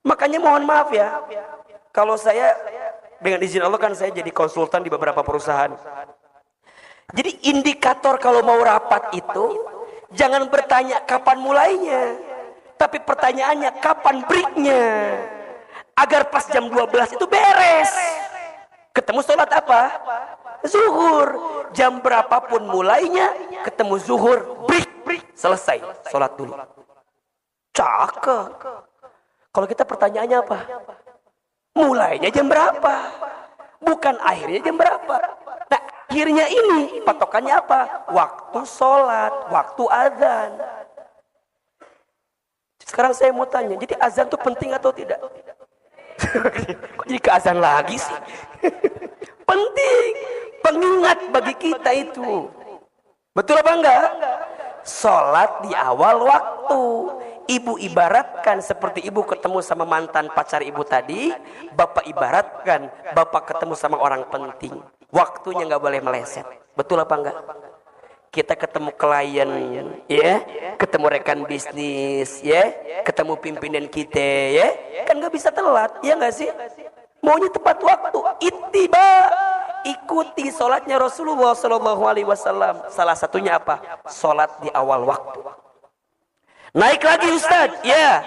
Makanya mohon maaf ya, kalau saya dengan izin Allah kan saya jadi konsultan di beberapa perusahaan. Jadi indikator kalau mau rapat itu jangan bertanya kapan mulainya, tapi pertanyaannya kapan breaknya, agar pas jam 12 itu beres. Ketemu sholat apa? Zuhur. Jam berapapun mulainya, ketemu zuhur, break, selesai, sholat dulu. Cakep. Kalau kita pertanyaannya apa? Mulainya jam berapa? Bukan akhirnya jam berapa? Nah, akhirnya ini patokannya apa? Waktu sholat, waktu azan. Sekarang saya mau tanya, jadi azan itu penting atau tidak? Kok jadi ke azan lagi sih? Penting, pengingat bagi kita itu. Betul apa enggak? Sholat di awal waktu. Ibu ibaratkan seperti ibu ketemu sama mantan pacar ibu tadi, bapak ibaratkan bapak ketemu sama orang penting. Waktunya nggak boleh meleset. Betul apa enggak? Kita ketemu klien, ya, ketemu rekan bisnis, ya, ketemu pimpinan kita, ya, kan nggak bisa telat, ya nggak sih? Maunya tepat waktu. Ittiba, ikuti sholatnya Rasulullah Shallallahu Alaihi Wasallam. Salah satunya apa? Sholat di awal waktu. Naik lagi Ustadz, ya,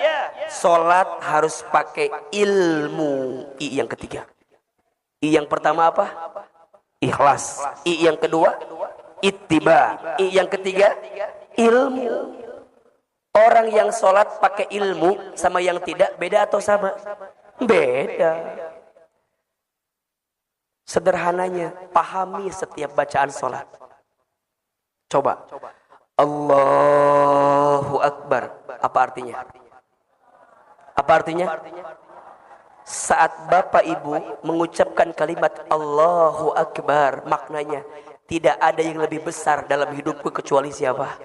sholat harus pakai ilmu. I yang ketiga. I yang pertama apa? Ikhlas. I yang kedua ittiba. I yang ketiga ilmu. Orang yang sholat pakai ilmu sama yang tidak beda atau sama? Beda. Sederhananya, pahami setiap bacaan sholat. Coba. Allahu Akbar. Apa artinya? Apa artinya? Saat bapak ibu mengucapkan kalimat Allahu Akbar, maknanya tidak ada yang lebih besar dalam hidupku kecuali siapa?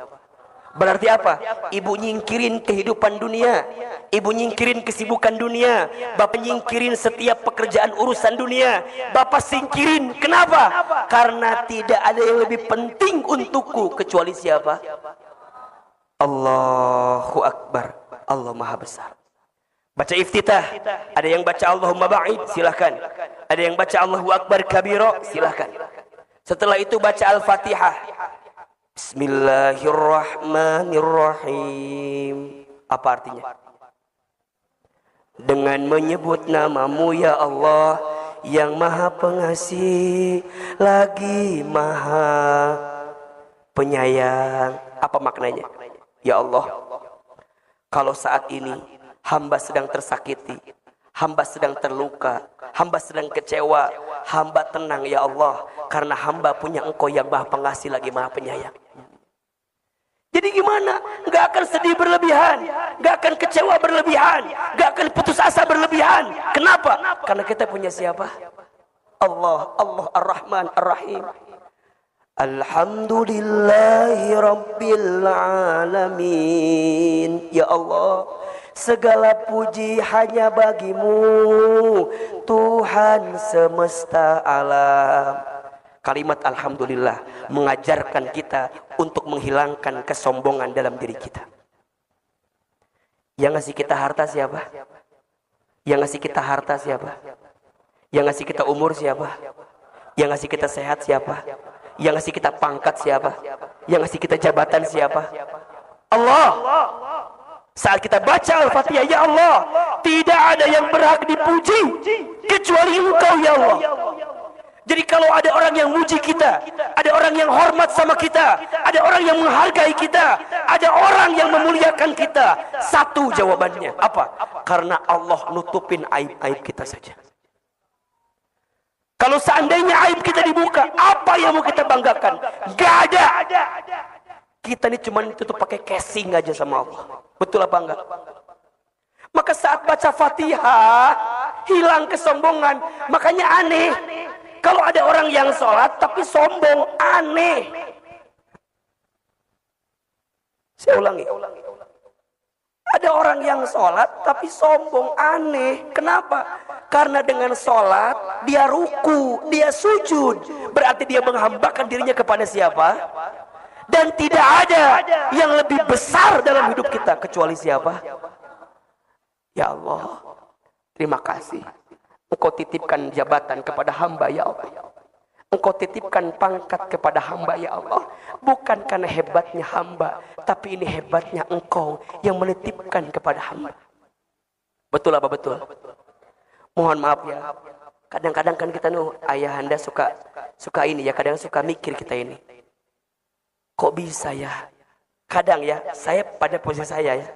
Berarti apa? Ibu nyingkirin kehidupan dunia, ibu nyingkirin kesibukan dunia, bapak nyingkirin setiap pekerjaan urusan dunia, bapak singkirin. Kenapa? Karena tidak ada yang lebih penting untukku kecuali siapa? Allahu Akbar. Allah Maha Besar. Baca iftitah, ada yang baca Allahumma ba'id, silahkan. Ada yang baca Allahu Akbar kabira, silahkan. Setelah itu baca Al-Fatihah. Bismillahirrahmanirrahim. Apa artinya? Dengan menyebut namamu ya Allah, yang maha pengasih lagi maha penyayang. Apa maknanya? Ya Allah, kalau saat ini hamba sedang tersakiti, hamba sedang terluka, hamba sedang kecewa, hamba tenang ya Allah, karena hamba punya Engkau yang maha pengasih lagi maha penyayang. Jadi gimana? Gak akan sedih berlebihan, gak akan kecewa berlebihan, gak akan putus asa berlebihan. Kenapa? Karena kita punya siapa? Allah, Allah Ar-Rahman Ar-Rahim. Alhamdulillahi Rabbil Alamin. Ya Allah, segala puji hanya bagimu, Tuhan semesta alam. Kalimat alhamdulillah mengajarkan kita untuk menghilangkan kesombongan dalam diri kita. Yang ngasih kita harta siapa? Yang ngasih kita harta siapa? Yang ngasih kita umur siapa? Yang ngasih kita sehat siapa? Yang ngasih kita pangkat siapa? Yang ngasih kita jabatan siapa? Allah. Saat kita baca Al-Fatihah, ya Allah, tidak ada yang berhak dipuji kecuali Engkau ya Allah. Jadi kalau ada orang yang muji kita, ada orang yang hormat sama kita, ada orang yang menghargai kita, ada orang yang memuliakan kita, satu jawabannya apa? Karena Allah nutupin aib-aib kita saja. Kalau seandainya aib kita dibuka, apa yang mau kita banggakan? Gak ada. Kita ini cuma ditutup pakai casing aja sama Allah. Betul apa enggak? Maka saat baca Fatihah, hilang kesombongan. Makanya aneh. Kalau ada orang yang sholat tapi sombong, aneh. Saya ulangi. Ada orang yang sholat tapi sombong, aneh. Kenapa? Karena dengan sholat dia ruku, dia sujud. Berarti dia menghambakan dirinya kepada siapa? Dan tidak ada yang lebih besar dalam hidup kita kecuali siapa? Ya Allah, terima kasih. Engkau titipkan jabatan kepada hamba ya Allah. Engkau titipkan pangkat kepada hamba ya Allah. Bukan karena hebatnya hamba, tapi ini hebatnya Engkau yang menitipkan kepada hamba. Betul apa betul? Mohon maaf ya. Kadang-kadang kan kita ayahanda suka ini ya, kadang suka mikir kita ini. Kok bisa ya? Kadang ya, saya pada posisi saya ya.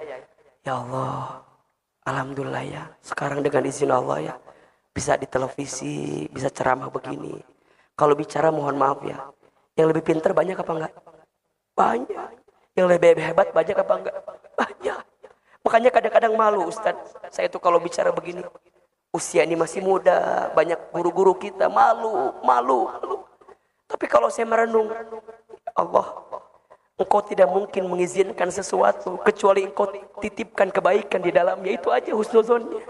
Ya Allah, alhamdulillah ya. Sekarang dengan izin Allah ya, bisa di televisi, bisa ceramah begini. Kalau bicara mohon maaf ya. Yang lebih pintar banyak apa enggak? Banyak. Yang lebih hebat banyak apa enggak? Banyak. Makanya kadang-kadang malu Ustaz. Saya tuh kalau bicara begini. Usia ini masih muda. Banyak guru-guru kita malu. Tapi kalau saya merenung, Allah, Engkau tidak mungkin mengizinkan sesuatu kecuali Engkau titipkan kebaikan di dalamnya. Itu aja husnuzonnya.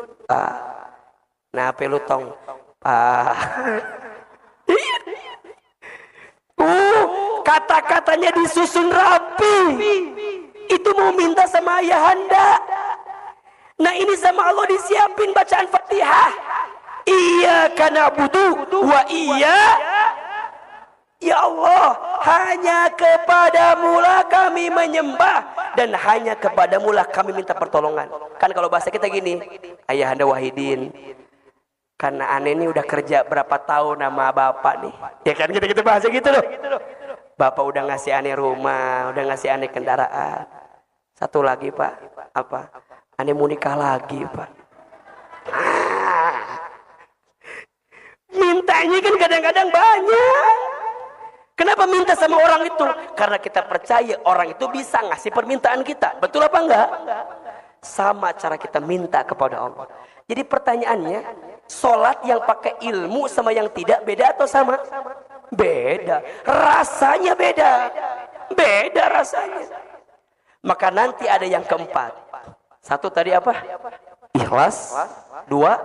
Nah, pelutong. Kata-katanya disusun rapi. Itu mau minta sama ayahanda. Nah, ini sama Allah disiapin bacaan Fatihah. Iyyaka na'budu wa Ya Allah, hanya kepadamu lah kami menyembah dan hanya kepadamu lah kami minta pertolongan. Kan kalau bahasa kita gini, Ayahanda Wahidin, karena aneh ini udah kerja berapa tahun sama bapak nih. Ya kan kita bahasa gitu loh. Bapak udah ngasih aneh rumah, udah ngasih aneh kendaraan. Satu lagi Pak, apa? Aneh mau nikah lagi Pak. Mintanya kan kadang-kadang banyak. Kenapa minta sama orang itu? Karena kita percaya orang itu bisa ngasih permintaan kita. Betul apa enggak? Sama cara kita minta kepada Allah. Jadi pertanyaannya, sholat yang pakai ilmu sama yang tidak beda atau sama? Beda. Rasanya beda. Beda rasanya. Maka nanti ada yang keempat. Satu tadi apa? Ikhlas. Dua,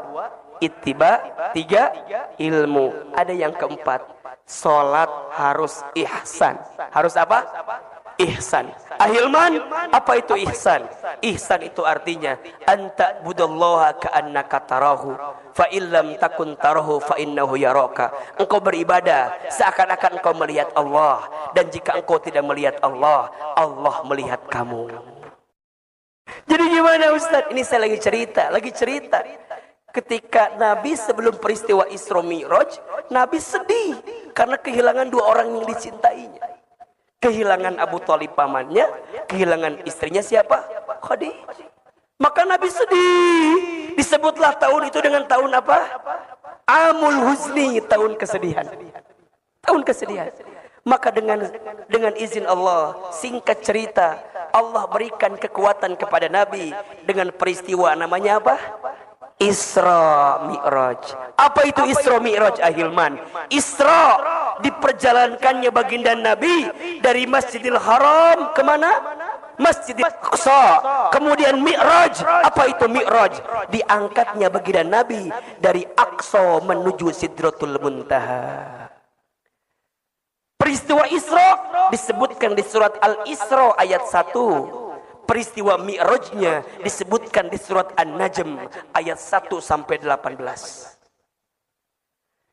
ittiba. Tiga, ilmu. Ada yang keempat. Sholat harus ihsan. Harus apa? Ihsan. Ahilman, apa itu ihsan? Ihsan itu artinya anta budallaha ka'annaka tarahu fa illam takun tarahu fa innahu yaraka. Engkau beribadah seakan-akan engkau melihat Allah, dan jika engkau tidak melihat Allah, Allah melihat kamu. Jadi gimana Ustaz? Ini saya lagi cerita. Ketika Nabi sebelum peristiwa Isra Mi'raj, Nabi sedih karena kehilangan dua orang yang dicintainya. Kehilangan Abu Thalib pamannya, kehilangan istrinya siapa? Khadijah. Maka Nabi sedih. Disebutlah tahun itu dengan tahun apa? Amul Huzni, tahun kesedihan. Tahun kesedihan. Maka dengan izin Allah, singkat cerita, Allah berikan kekuatan kepada Nabi dengan peristiwa namanya apa? Isra Mi'raj. Apa itu Isra Mi'raj Ahilman? Isra diperjalankannya baginda Nabi dari Masjidil Haram kemana? Masjidil Aqsa. Kemudian Mi'raj. Apa itu Mi'raj? Diangkatnya baginda Nabi dari Aqsa menuju Sidratul Muntaha. Peristiwa Isra disebutkan di surat Al-Isra ayat 1. Peristiwa Mi'rajnya disebutkan di surat An-Najm ayat 1 sampai 18.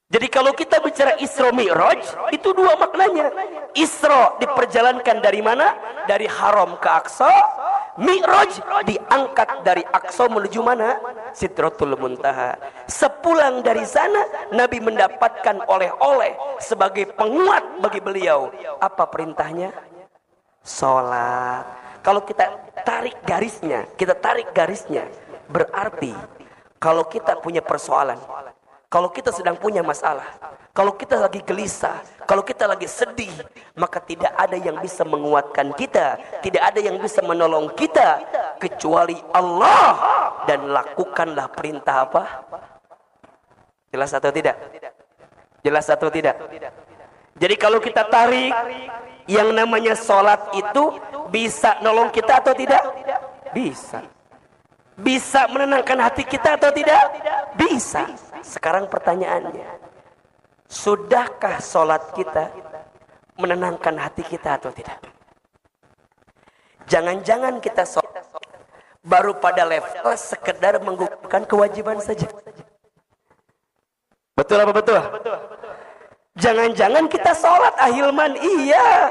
Jadi kalau kita bicara Isra Mi'raj, itu dua maknanya. Isra diperjalankan dari mana? Dari Haram ke Aqsa. Mi'raj diangkat dari Aqsa menuju mana? Sidratul Muntaha. Sepulang dari sana, Nabi mendapatkan oleh-oleh sebagai penguat bagi beliau. Apa perintahnya? Sholat. Kalau kita tarik garisnya, berarti kalau kita punya persoalan, kalau kita sedang punya masalah, kalau kita lagi gelisah, kalau kita lagi sedih, maka tidak ada yang bisa menguatkan kita, tidak ada yang bisa menolong kita kecuali Allah. Dan lakukanlah perintah apa? Jelas atau tidak? Jelas atau tidak? Jadi kalau kita tarik, yang namanya sholat itu bisa nolong kita atau tidak? Bisa. Bisa menenangkan hati kita atau tidak? Bisa. Sekarang pertanyaannya, sudahkah sholat kita menenangkan hati kita atau tidak? Jangan-jangan kita sholat baru pada level sekedar menggugurkan kewajiban saja. Betul apa betul? Jangan-jangan kita sholat ahilman, iya,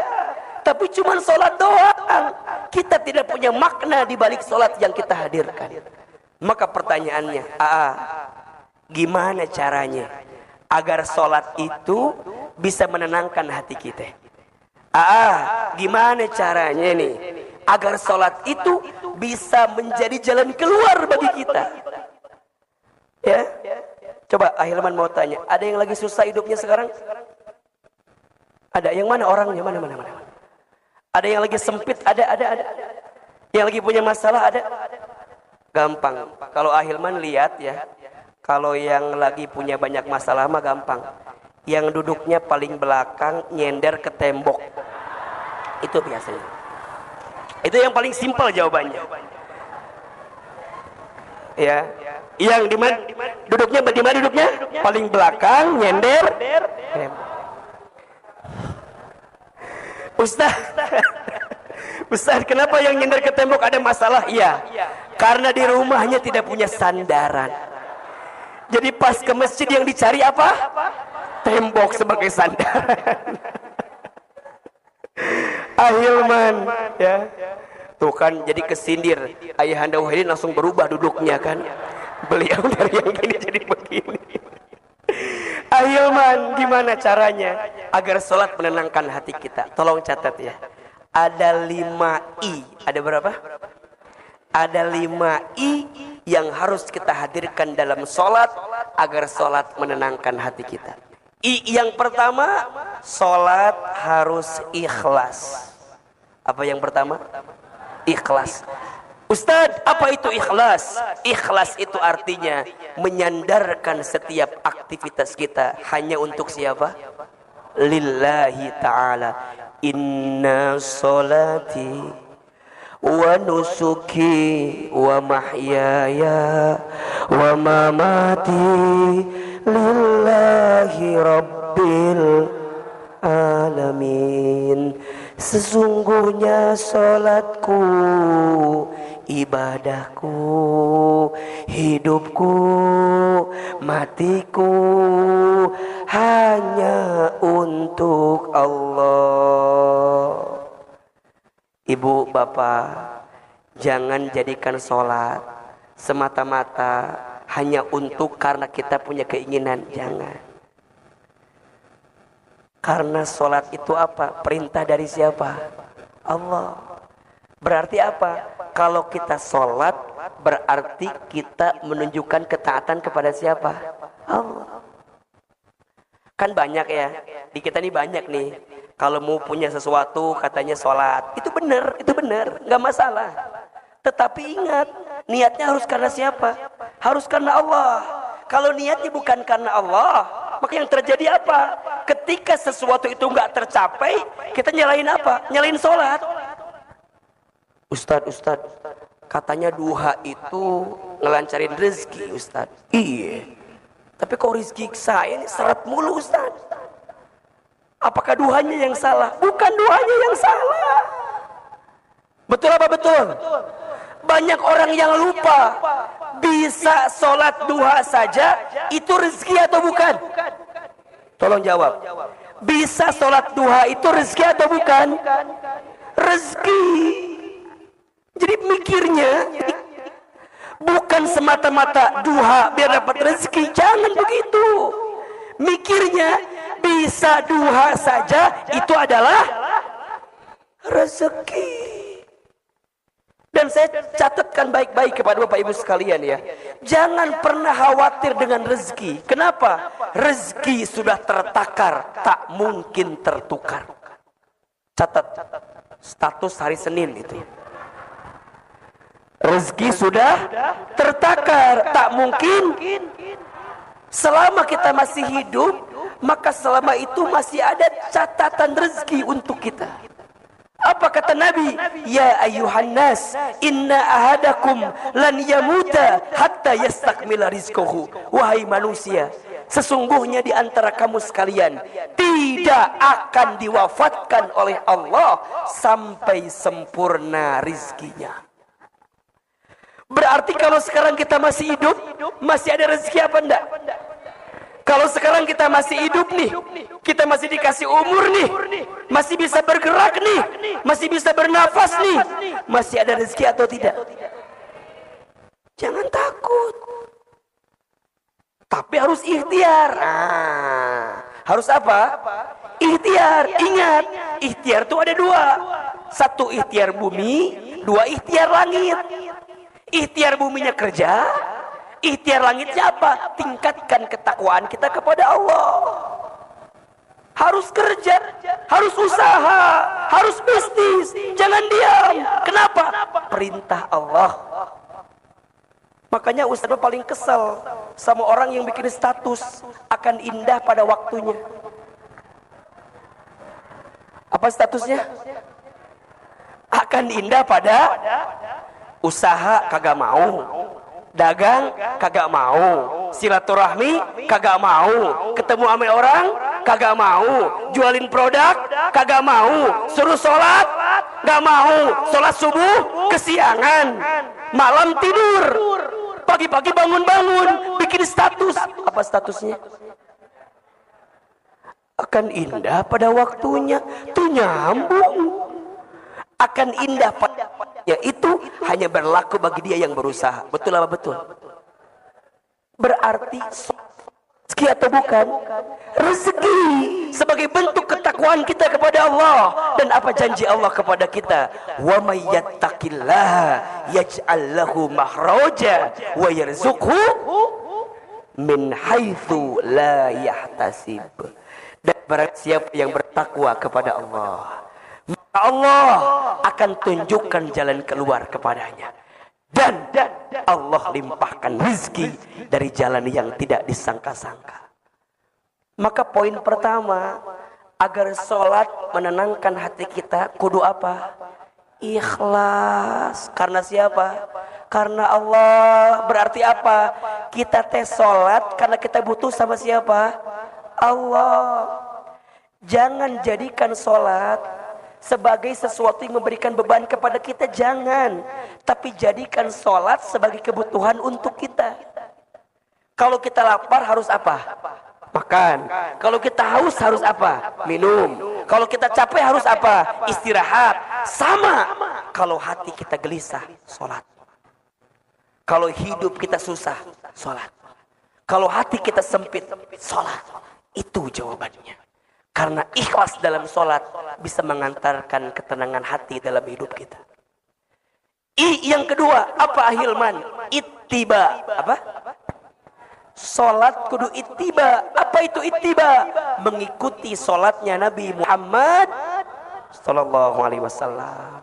tapi cuma sholat doang. Kita tidak punya makna di balik sholat yang kita hadirkan. Maka pertanyaannya, gimana caranya agar sholat itu bisa menenangkan hati kita? Gimana caranya nih agar sholat itu bisa menjadi jalan keluar bagi kita? Ya, coba Ahilman mau tanya, ada yang lagi susah hidupnya sekarang? Ada yang mana orangnya? Mana? Ada yang lagi sempit? Ada. Yang lagi punya masalah? Ada. Gampang. Kalau Ahilman lihat ya, kalau yang lagi punya banyak masalah mah gampang. Yang duduknya paling belakang nyender ke tembok. Itu biasanya. Itu yang paling simpel jawabannya. Ya. Yang di mana duduknya? Paling belakang nyender tembok. Ustaz, kenapa yang nyender ke tembok ada masalah? Iya, karena di rumahnya tidak punya sandaran. Jadi pas ke masjid yang dicari apa? Tembok sebagai sandaran. Ahilman, ya. Tuh kan jadi kesindir. Ayahanda Wahidin langsung berubah duduknya kan. Beliau dari yang gini jadi begini. Ahilman, gimana caranya agar sholat menenangkan hati kita? Tolong catat ya. Ada 5 I. Ada berapa? Ada 5 I yang harus kita hadirkan dalam sholat agar sholat menenangkan hati kita. I yang pertama, sholat harus ikhlas. Apa yang pertama? Ikhlas. Ustadz, apa itu ikhlas? Ikhlas itu artinya menyandarkan setiap aktivitas kita hanya untuk siapa? Lillahi ta'ala. Inna sholati wa nusuki wa mahyaya wa mamati lillahi rabbil alamin. Sesungguhnya sholatku, ibadahku, hidupku, matiku hanya untuk Allah. Ibu, bapak, jangan jadikan sholat semata-mata hanya untuk karena kita punya keinginan. Jangan. Karena sholat itu apa? Perintah dari siapa? Allah. Berarti apa? Kalau kita sholat, berarti kita menunjukkan ketaatan kepada siapa? Allah. Kan banyak ya, di kita ini banyak nih. Kalau mau punya sesuatu katanya sholat. Itu benar, nggak masalah. Tetapi ingat, niatnya harus karena siapa? Harus karena Allah. Kalau niatnya bukan karena Allah, maka yang terjadi apa? Ketika sesuatu itu nggak tercapai, kita nyalain apa? Nyalain sholat. Ustadz, katanya duha itu ngelancarin rezeki, Ustadz. Iya. Tapi kok rezeki saya ini seret mulu, Ustadz. Apakah duhanya yang salah? Bukan duhanya yang salah. Betul apa betul? Banyak orang yang lupa. Bisa sholat duha saja, itu rezeki atau bukan? Tolong jawab. Bisa sholat duha itu rezeki atau bukan? Rezeki. Jadi mikirnya bukan semata-mata duha biar dapat rezeki. Jangan begitu. Mikirnya bisa duha saja itu adalah rezeki. Dan saya catatkan baik-baik kepada Bapak Ibu sekalian ya. Jangan pernah khawatir dengan rezeki. Kenapa? Rezeki sudah tertakar, tak mungkin tertukar. Catat status hari Senin itu. Rezeki sudah tertakar, tak mungkin. Selama kita masih hidup, maka selama itu masih ada catatan rezeki untuk kita. Apa kata Nabi? Ya ayuhan nas, inna ahadakum lan yamuta hatta yastakmila rizquhu. Wahai manusia, sesungguhnya di antara kamu sekalian tidak akan diwafatkan oleh Allah sampai sempurna rizkinya. Berarti kalau sekarang kita masih hidup, masih ada rezeki apa enggak? Kalau sekarang kita masih hidup nih, kita masih dikasih umur nih, masih bisa bergerak nih, masih bisa bernafas nih, masih ada rezeki atau tidak? Jangan takut. Tapi harus ikhtiar. Harus apa? Ikhtiar. Ingat, ikhtiar itu ada dua. Satu ikhtiar bumi, dua ikhtiar langit. Ikhtiar buminya kerja, ikhtiar langitnya apa? Tingkatkan ketakwaan kita kepada Allah. Harus kerja, harus usaha, harus bisnis. Jangan diam. Kenapa? Perintah Allah. Makanya Ustaz paling kesel sama orang yang bikin status akan indah pada waktunya. Apa statusnya? Akan indah pada usaha kagak mau, dagang kagak mau, silaturahmi kagak mau, ketemu sama orang kagak mau, jualin produk kagak mau, suruh sholat gak mau, sholat subuh kesiangan, malam tidur, pagi-pagi bangun-bangun bikin status. Apa statusnya? Akan indah pada waktunya. Tuh nyambung. Akan indah pada ya itu hanya berlaku bagi dia yang berusaha. Betul apa betul? Berarti rezeki atau bukan? Rezeki sebagai bentuk ketakwaan kita kepada Allah. Dan apa janji Allah kepada kita? Wa may yattaqillaha yaj'al lahu makhraja wa yarzuqhu min haitsu la yahtasib. Dan barang siapa yang bertakwa kepada Allah, Allah akan tunjukkan jalan keluar kepadanya. Dan Allah limpahkan rezeki dari jalan yang tidak disangka-sangka. Maka poin pertama, agar sholat menenangkan hati kita, kudu apa? Ikhlas. Karena siapa? Karena Allah. Berarti apa? Kita tes sholat karena kita butuh sama siapa? Allah. Jangan jadikan sholat sebagai sesuatu yang memberikan beban kepada kita, jangan. Tapi jadikan sholat sebagai kebutuhan untuk kita. Kalau kita lapar harus apa? Makan. Kalau kita haus harus apa? Minum. Kalau kita capek harus apa? Istirahat. Sama. Kalau hati kita gelisah, sholat. Kalau hidup kita susah, sholat. Kalau hati kita sempit, sholat. Itu jawabannya. Karena ikhlas dalam sholat bisa mengantarkan ketenangan hati dalam hidup kita. Yang kedua, apa ahilman? Ittiba. Apa? Sholat kudu ittiba. Apa itu ittiba? Mengikuti sholatnya Nabi Muhammad sallallahu alaihi wasallam.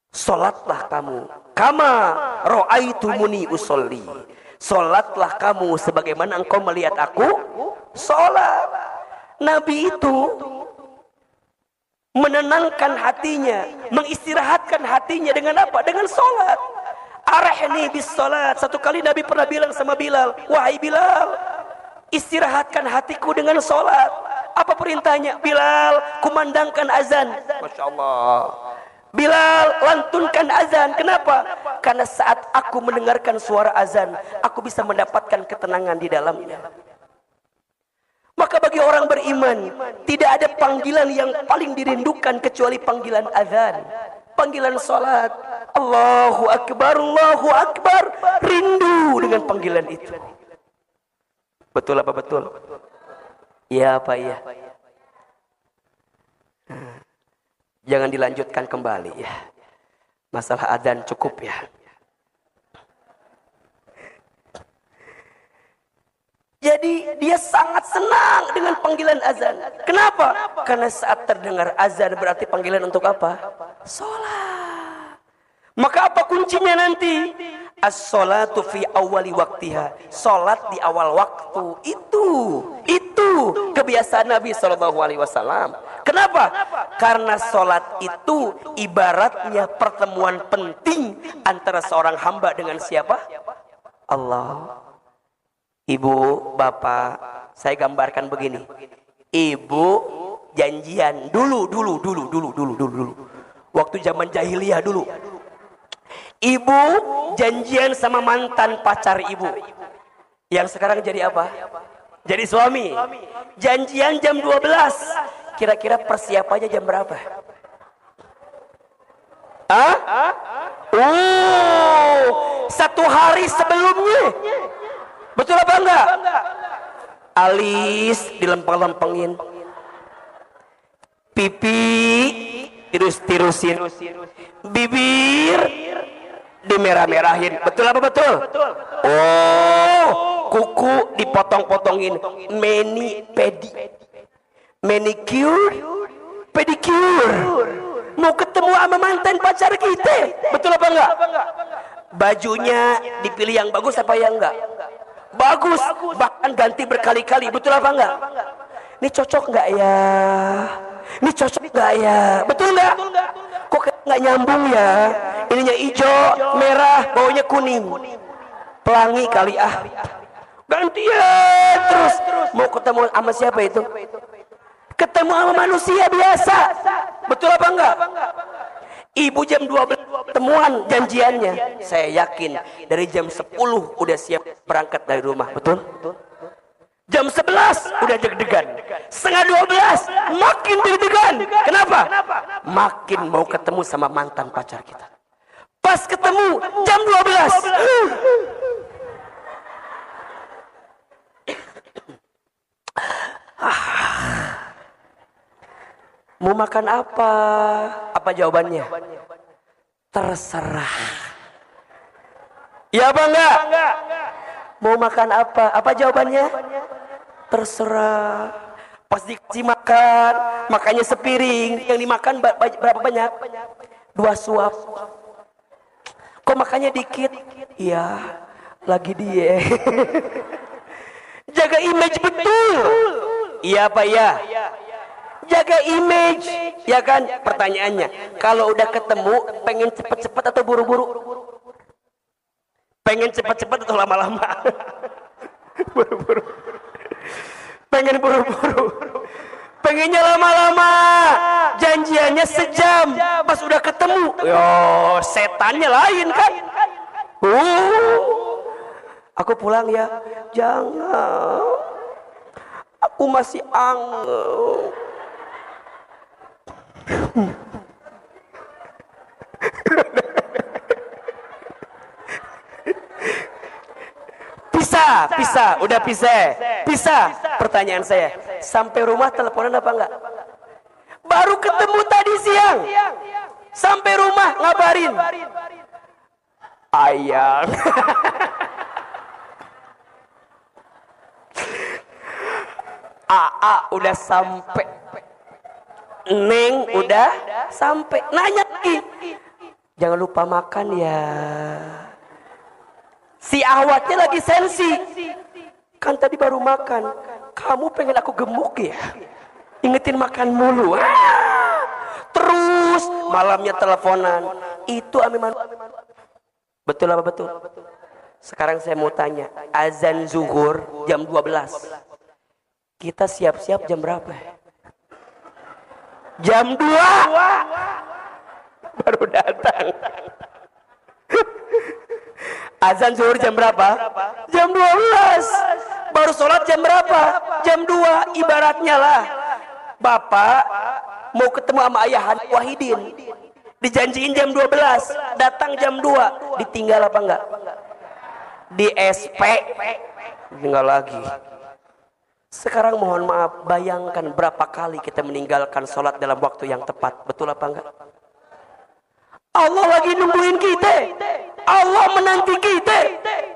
Sholatlah kamu kama ra'aitumuni usolli. Sholatlah kamu sebagaimana engkau melihat aku sholat. Nabi itu menenangkan hatinya, mengistirahatkan hatinya dengan apa? Dengan sholat. Arahni bis sholat. Satu kali Nabi pernah bilang sama Bilal, wahai Bilal, Istirahatkan hatiku dengan sholat. Apa perintahnya? Bilal, kumandangkan azan. Masya Allah. Bilal, lantunkan azan. Kenapa? Karena saat aku mendengarkan suara azan, aku bisa mendapatkan ketenangan di dalamnya. Maka bagi orang beriman, tidak ada panggilan yang paling dirindukan kecuali panggilan azan, panggilan salat. Allahu Akbar, Allahu Akbar. Rindu dengan panggilan itu. Betul apa betul? Ya apa ya? Jangan dilanjutkan kembali ya. Masalah azan cukup ya. Jadi dia sangat senang dengan panggilan azan. Kenapa? Karena saat terdengar azan berarti panggilan untuk apa? Sholat. Maka apa kuncinya nanti? As-sholatu fi awali waktiha. Sholat di awal waktu. Itu kebiasaan Nabi SAW. Kenapa? Karena sholat itu ibaratnya pertemuan penting antara seorang hamba dengan siapa? Allah. Ibu, bapak, saya gambarkan begini. Ibu janjian dulu. Waktu zaman jahiliyah dulu. Ibu janjian sama mantan pacar ibu. Yang sekarang jadi apa? Jadi suami. Janjian jam 12. Kira-kira persiapannya jam berapa? Satu hari sebelumnya. Betul apa enggak? Alis dilempeng-lempengin, pipi tirus-tirusin, bibir dimerah-merahin. Betul apa betul? Oh, kuku dipotong-potongin, manicure, pedicure. Mau ketemu sama mantan pacar kita. Betul apa enggak? Bajunya dipilih yang bagus apa yang enggak? Bagus, bahkan ganti berkali-kali. Betul apa enggak? Ini cocok enggak ya? Ini cocok enggak ya? Betul enggak? Kok enggak nyambung ya? Ininya hijau, merah, baunya kuning. Pelangi kali ah. Gantian terus. Mau ketemu sama siapa itu? Ketemu sama manusia biasa. Betul apa enggak? Ibu jam 12 temuan janjiannya. Saya yakin dari jam 10 udah siap berangkat dari rumah. Betul? Jam 11 udah deg-degan. Setengah 12 makin deg-degan. Kenapa? Makin mau ketemu sama mantan pacar kita. Pas ketemu jam 12. Mau makan apa? Apa jawabannya? Terserah. Ya apa enggak? Mau makan apa? Apa jawabannya? Terserah. Pas dikasih makan, makannya sepiring. Yang dimakan berapa banyak? 2 suap. Kok makannya dikit? Iya, lagi diet. Jaga image betul. Iya apa ya? Jaga image, ya kan? Pertanyaannya, kalau udah ketemu, pengen cepet-cepet atau buru-buru? Pengen cepet-cepet atau lama-lama? Buru-buru. Pengen buru-buru. Pengennya lama-lama. Janjiannya sejam. Pas udah ketemu, yo, setannya lain kan? Aku pulang ya. Jangan. Aku masih angel. Pisah, udah pisah. Pertanyaan saya, sampai rumah teleponan apa enggak? Baru ketemu tadi siang, sampai rumah ngabarin, ayang. Aa udah sampai, Neng udah sampai, nanya lagi, jangan lupa makan ya. Si awatnya lagi sensi, kan tadi baru makan. Kamu pengen aku gemuk ya? Ingetin makan mulu. Terus malamnya teleponan. Itu ame manusia. Betul apa betul? Sekarang saya mau tanya, azan zuhur jam 12. Kita siap-siap jam berapa? Jam 2 baru datang. Azan zuhur jam berapa? Jam 12. Baru sholat jam berapa? Jam 2. Ibaratnya lah, bapak mau ketemu sama ayah Wahidin, dijanjiin jam 12, datang jam 2, ditinggal apa enggak? Di SP tinggal lagi. Sekarang mohon maaf, bayangkan berapa kali kita meninggalkan sholat dalam waktu yang tepat. Betul apa enggak? Allah lagi nungguin kita, Allah menanti kita,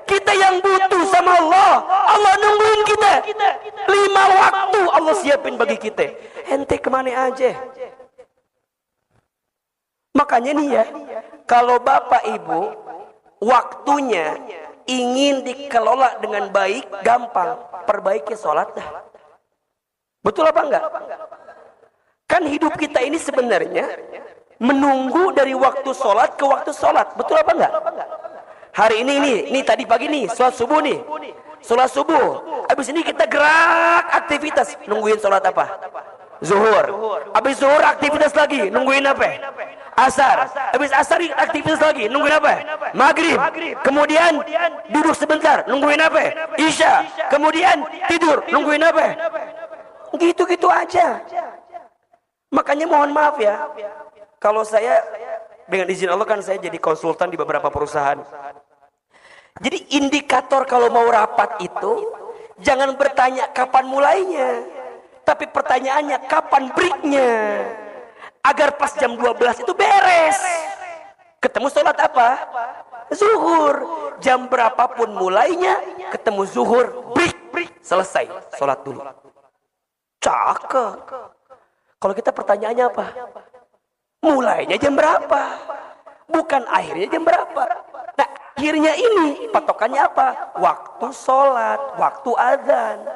kita yang butuh sama Allah. Allah nungguin kita. 5 waktu Allah siapin bagi kita. Ente kemana aja? Makanya nih ya, kalau bapak ibu waktunya ingin dikelola dengan baik, gampang, perbaiki sholat dah. Betul apa enggak? Kan hidup kita ini sebenarnya menunggu dari waktu sholat ke waktu sholat. Betul apa enggak? Hari ini tadi pagi nih, sholat subuh nih. Sholat subuh. Habis ini kita gerak aktivitas. Nungguin sholat apa? Zuhur. Habis zuhur aktivitas lagi. Nungguin apa? Asar. Habis asar aktivitas lagi. Nungguin apa? Maghrib. Kemudian duduk sebentar. Nungguin apa? Isya. Kemudian tidur. Nungguin apa? Gitu-gitu aja. Makanya mohon maaf ya, kalau saya dengan izin Allah kan saya jadi konsultan di beberapa perusahaan. Jadi indikator kalau mau rapat itu jangan bertanya kapan mulainya, tapi pertanyaannya kapan breaknya, agar pas jam 12 itu beres. Ketemu sholat apa? Zuhur. Jam berapapun mulainya, ketemu zuhur, break, selesai, sholat dulu. Cakep. Kalau kita pertanyaannya apa? Mulainya jam berapa? Bukan akhirnya jam berapa? Nah, akhirnya ini patokannya apa? Waktu sholat, waktu azan.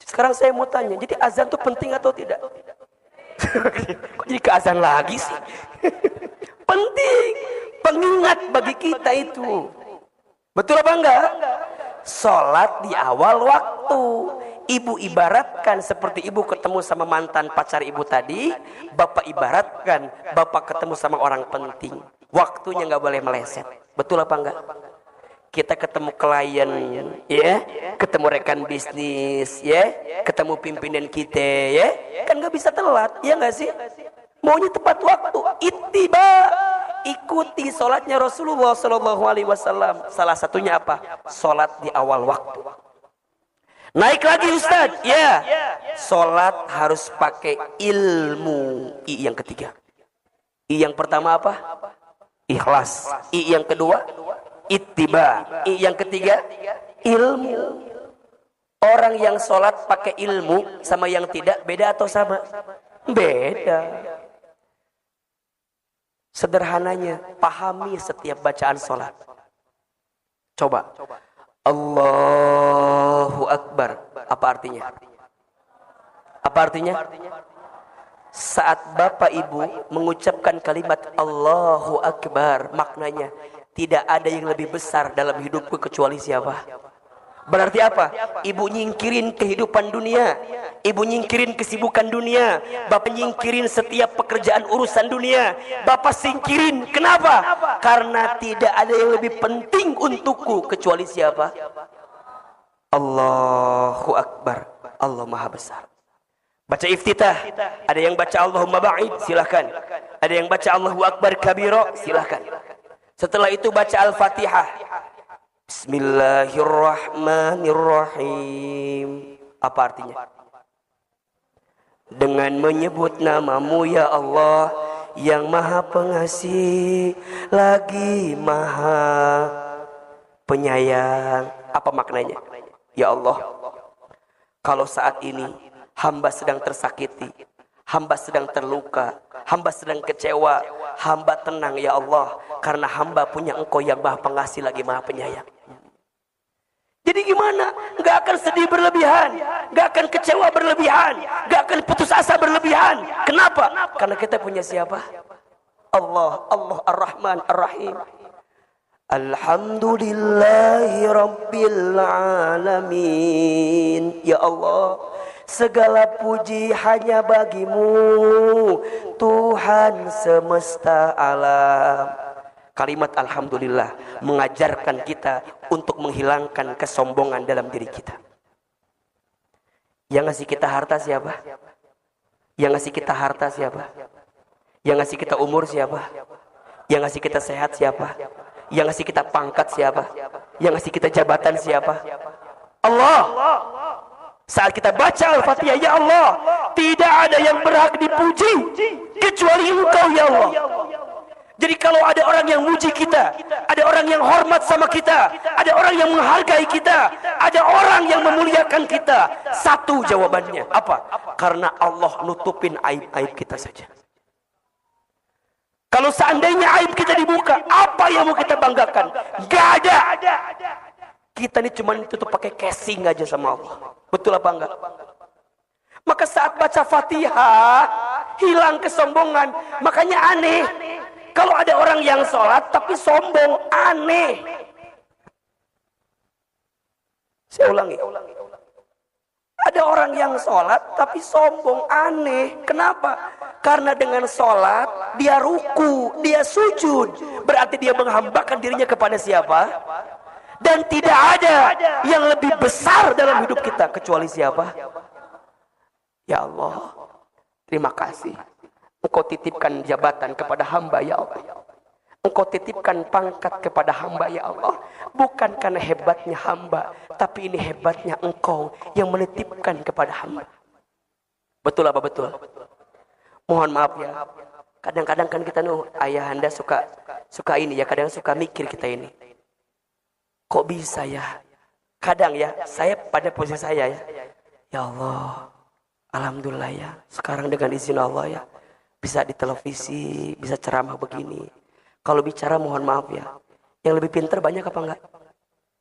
Sekarang saya mau tanya, jadi azan itu penting atau tidak? Kok jadi ke azan lagi sih? Penting, pengingat bagi kita itu. Betul apa enggak? Sholat di awal waktu. Ibu ibaratkan seperti ibu ketemu sama mantan pacar ibu tadi, bapak ibaratkan bapak ketemu sama orang penting. Waktunya nggak boleh meleset. Betul apa enggak? Kita ketemu klien, ya, ketemu rekan bisnis, ya, ketemu pimpinan kita, ya, kan nggak bisa telat, ya nggak sih? Maunya tepat waktu. Ittiba, ikuti sholatnya Rasulullah SAW. Salah satunya apa? Sholat di awal waktu. Naik lagi Ustaz, ya. Sholat harus pakai ilmu. I yang ketiga. I yang pertama apa? Ikhlas. I yang kedua, ittiba. I yang ketiga, ilmu. Orang yang sholat pakai ilmu sama yang tidak beda atau sama? Beda. Sederhananya, pahami setiap bacaan sholat. Coba. Allahu Akbar. Apa artinya? Apa artinya? Saat bapak ibu mengucapkan kalimat Allahu Akbar, maknanya tidak ada yang lebih besar dalam hidupku kecuali siapa? Berarti apa? Ibu nyingkirin kehidupan dunia, ibu nyingkirin kesibukan dunia, bapak nyingkirin setiap pekerjaan urusan dunia, bapak singkirin. Kenapa? Karena tidak ada yang lebih penting untukku kecuali siapa? Allahu Akbar. Allah Maha Besar. Baca iftitah, ada yang baca Allahumma ba'id, silahkan. Ada yang baca Allahu Akbar kabira, silahkan. Setelah itu baca Al-Fatihah. Bismillahirrahmanirrahim. Apa artinya? Dengan menyebut namamu ya Allah, yang maha pengasih lagi maha penyayang. Apa maknanya? Ya Allah, kalau saat ini hamba sedang tersakiti, hamba sedang terluka, hamba sedang kecewa, hamba tenang ya Allah, karena hamba punya Engkau yang maha pengasih lagi maha penyayang. Jadi gimana? Gak akan sedih berlebihan, gak akan kecewa berlebihan, gak akan putus asa berlebihan. Kenapa? Karena kita punya siapa? Allah, Allah Ar-Rahman Ar-Rahim. Alhamdulillahi Rabbil Alamin. Ya Allah, segala puji hanya bagimu, Tuhan semesta alam. Kalimat Alhamdulillah mengajarkan kita untuk menghilangkan kesombongan dalam diri kita. Yang ngasih kita harta siapa? Yang ngasih kita harta siapa? Yang ngasih kita umur siapa? Yang ngasih kita sehat siapa? Yang ngasih kita pangkat siapa? Yang ngasih kita jabatan siapa? Allah. Saat kita baca Al-Fatihah, ya Allah, tidak ada yang berhak dipuji kecuali Engkau, ya Allah. Jadi kalau ada orang yang muji kita, ada orang yang hormat sama kita, ada orang yang menghargai kita, ada orang yang memuliakan kita, satu jawabannya apa? Karena Allah nutupin aib-aib kita saja. Kalau seandainya aib kita dibuka, apa yang mau kita banggakan? Gak ada. Kita ini cuma ditutup pakai casing aja sama Allah. Betul apa enggak? Maka saat baca Fatihah, hilang kesombongan. Makanya aneh. Kalau ada orang yang sholat tapi sombong, aneh. Saya ulangi. Ada orang yang sholat tapi sombong, aneh. Kenapa? Karena dengan sholat dia ruku, dia sujud, berarti dia menghambakan dirinya kepada siapa? Dan tidak ada yang lebih besar dalam hidup kita kecuali siapa? Ya Allah, terima kasih. Engkau titipkan jabatan kepada hamba, ya Allah. Engkau titipkan pangkat kepada hamba, ya Allah. Bukan karena hebatnya hamba, tapi ini hebatnya Engkau yang menitipkan kepada hamba. Betul apa betul? Mohon maaf ya. Kadang-kadang kan kita ayahanda suka ini ya, kadang suka mikir kita ini. Kok bisa ya? Kadang ya, saya pada posisi saya ya. Ya Allah, alhamdulillah ya. Sekarang dengan izin Allah ya, bisa di televisi, bisa ceramah begini. Kalau bicara mohon maaf ya. Yang lebih pintar banyak apa enggak?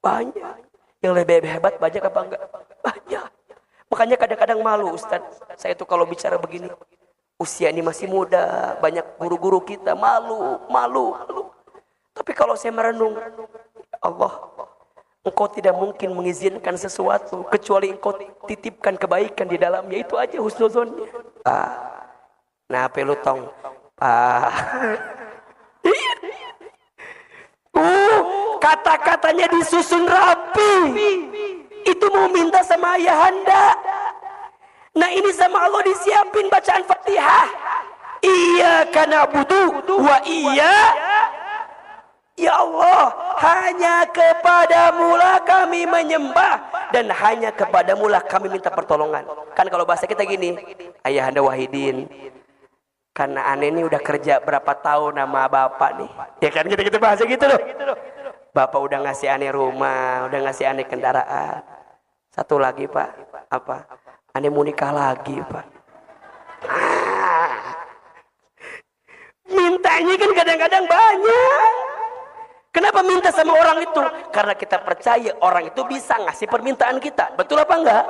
Banyak. Yang lebih hebat banyak apa enggak? Banyak. Makanya kadang-kadang malu Ustaz. Saya itu kalau bicara begini. Usia ini masih muda. Banyak guru-guru kita malu. Tapi kalau saya merenung, Allah, Engkau tidak mungkin mengizinkan sesuatu kecuali Engkau titipkan kebaikan di dalamnya. Itu aja husnuzonnya. Nah, pelutong. Kata-katanya disusun rapi. Itu mau minta sama ayahanda. Nah, ini sama Allah disiapin bacaan Fatihah. Iyyaka na'budu wa ya Allah, hanya kepadamu lah kami menyembah dan hanya kepadamu lah kami minta pertolongan. Kan kalau bahasa kita gini, Ayahanda Wahidin, karena aneh ini udah kerja berapa tahun sama bapak nih. Ya kan kita bahasa gitu loh. Bapak udah ngasih aneh rumah, udah ngasih aneh kendaraan. Satu lagi Pak, apa? Aneh mau nikah lagi Pak. Mintanya kan kadang-kadang banyak. Kenapa minta sama orang itu? Karena kita percaya orang itu bisa ngasih permintaan kita. Betul apa enggak?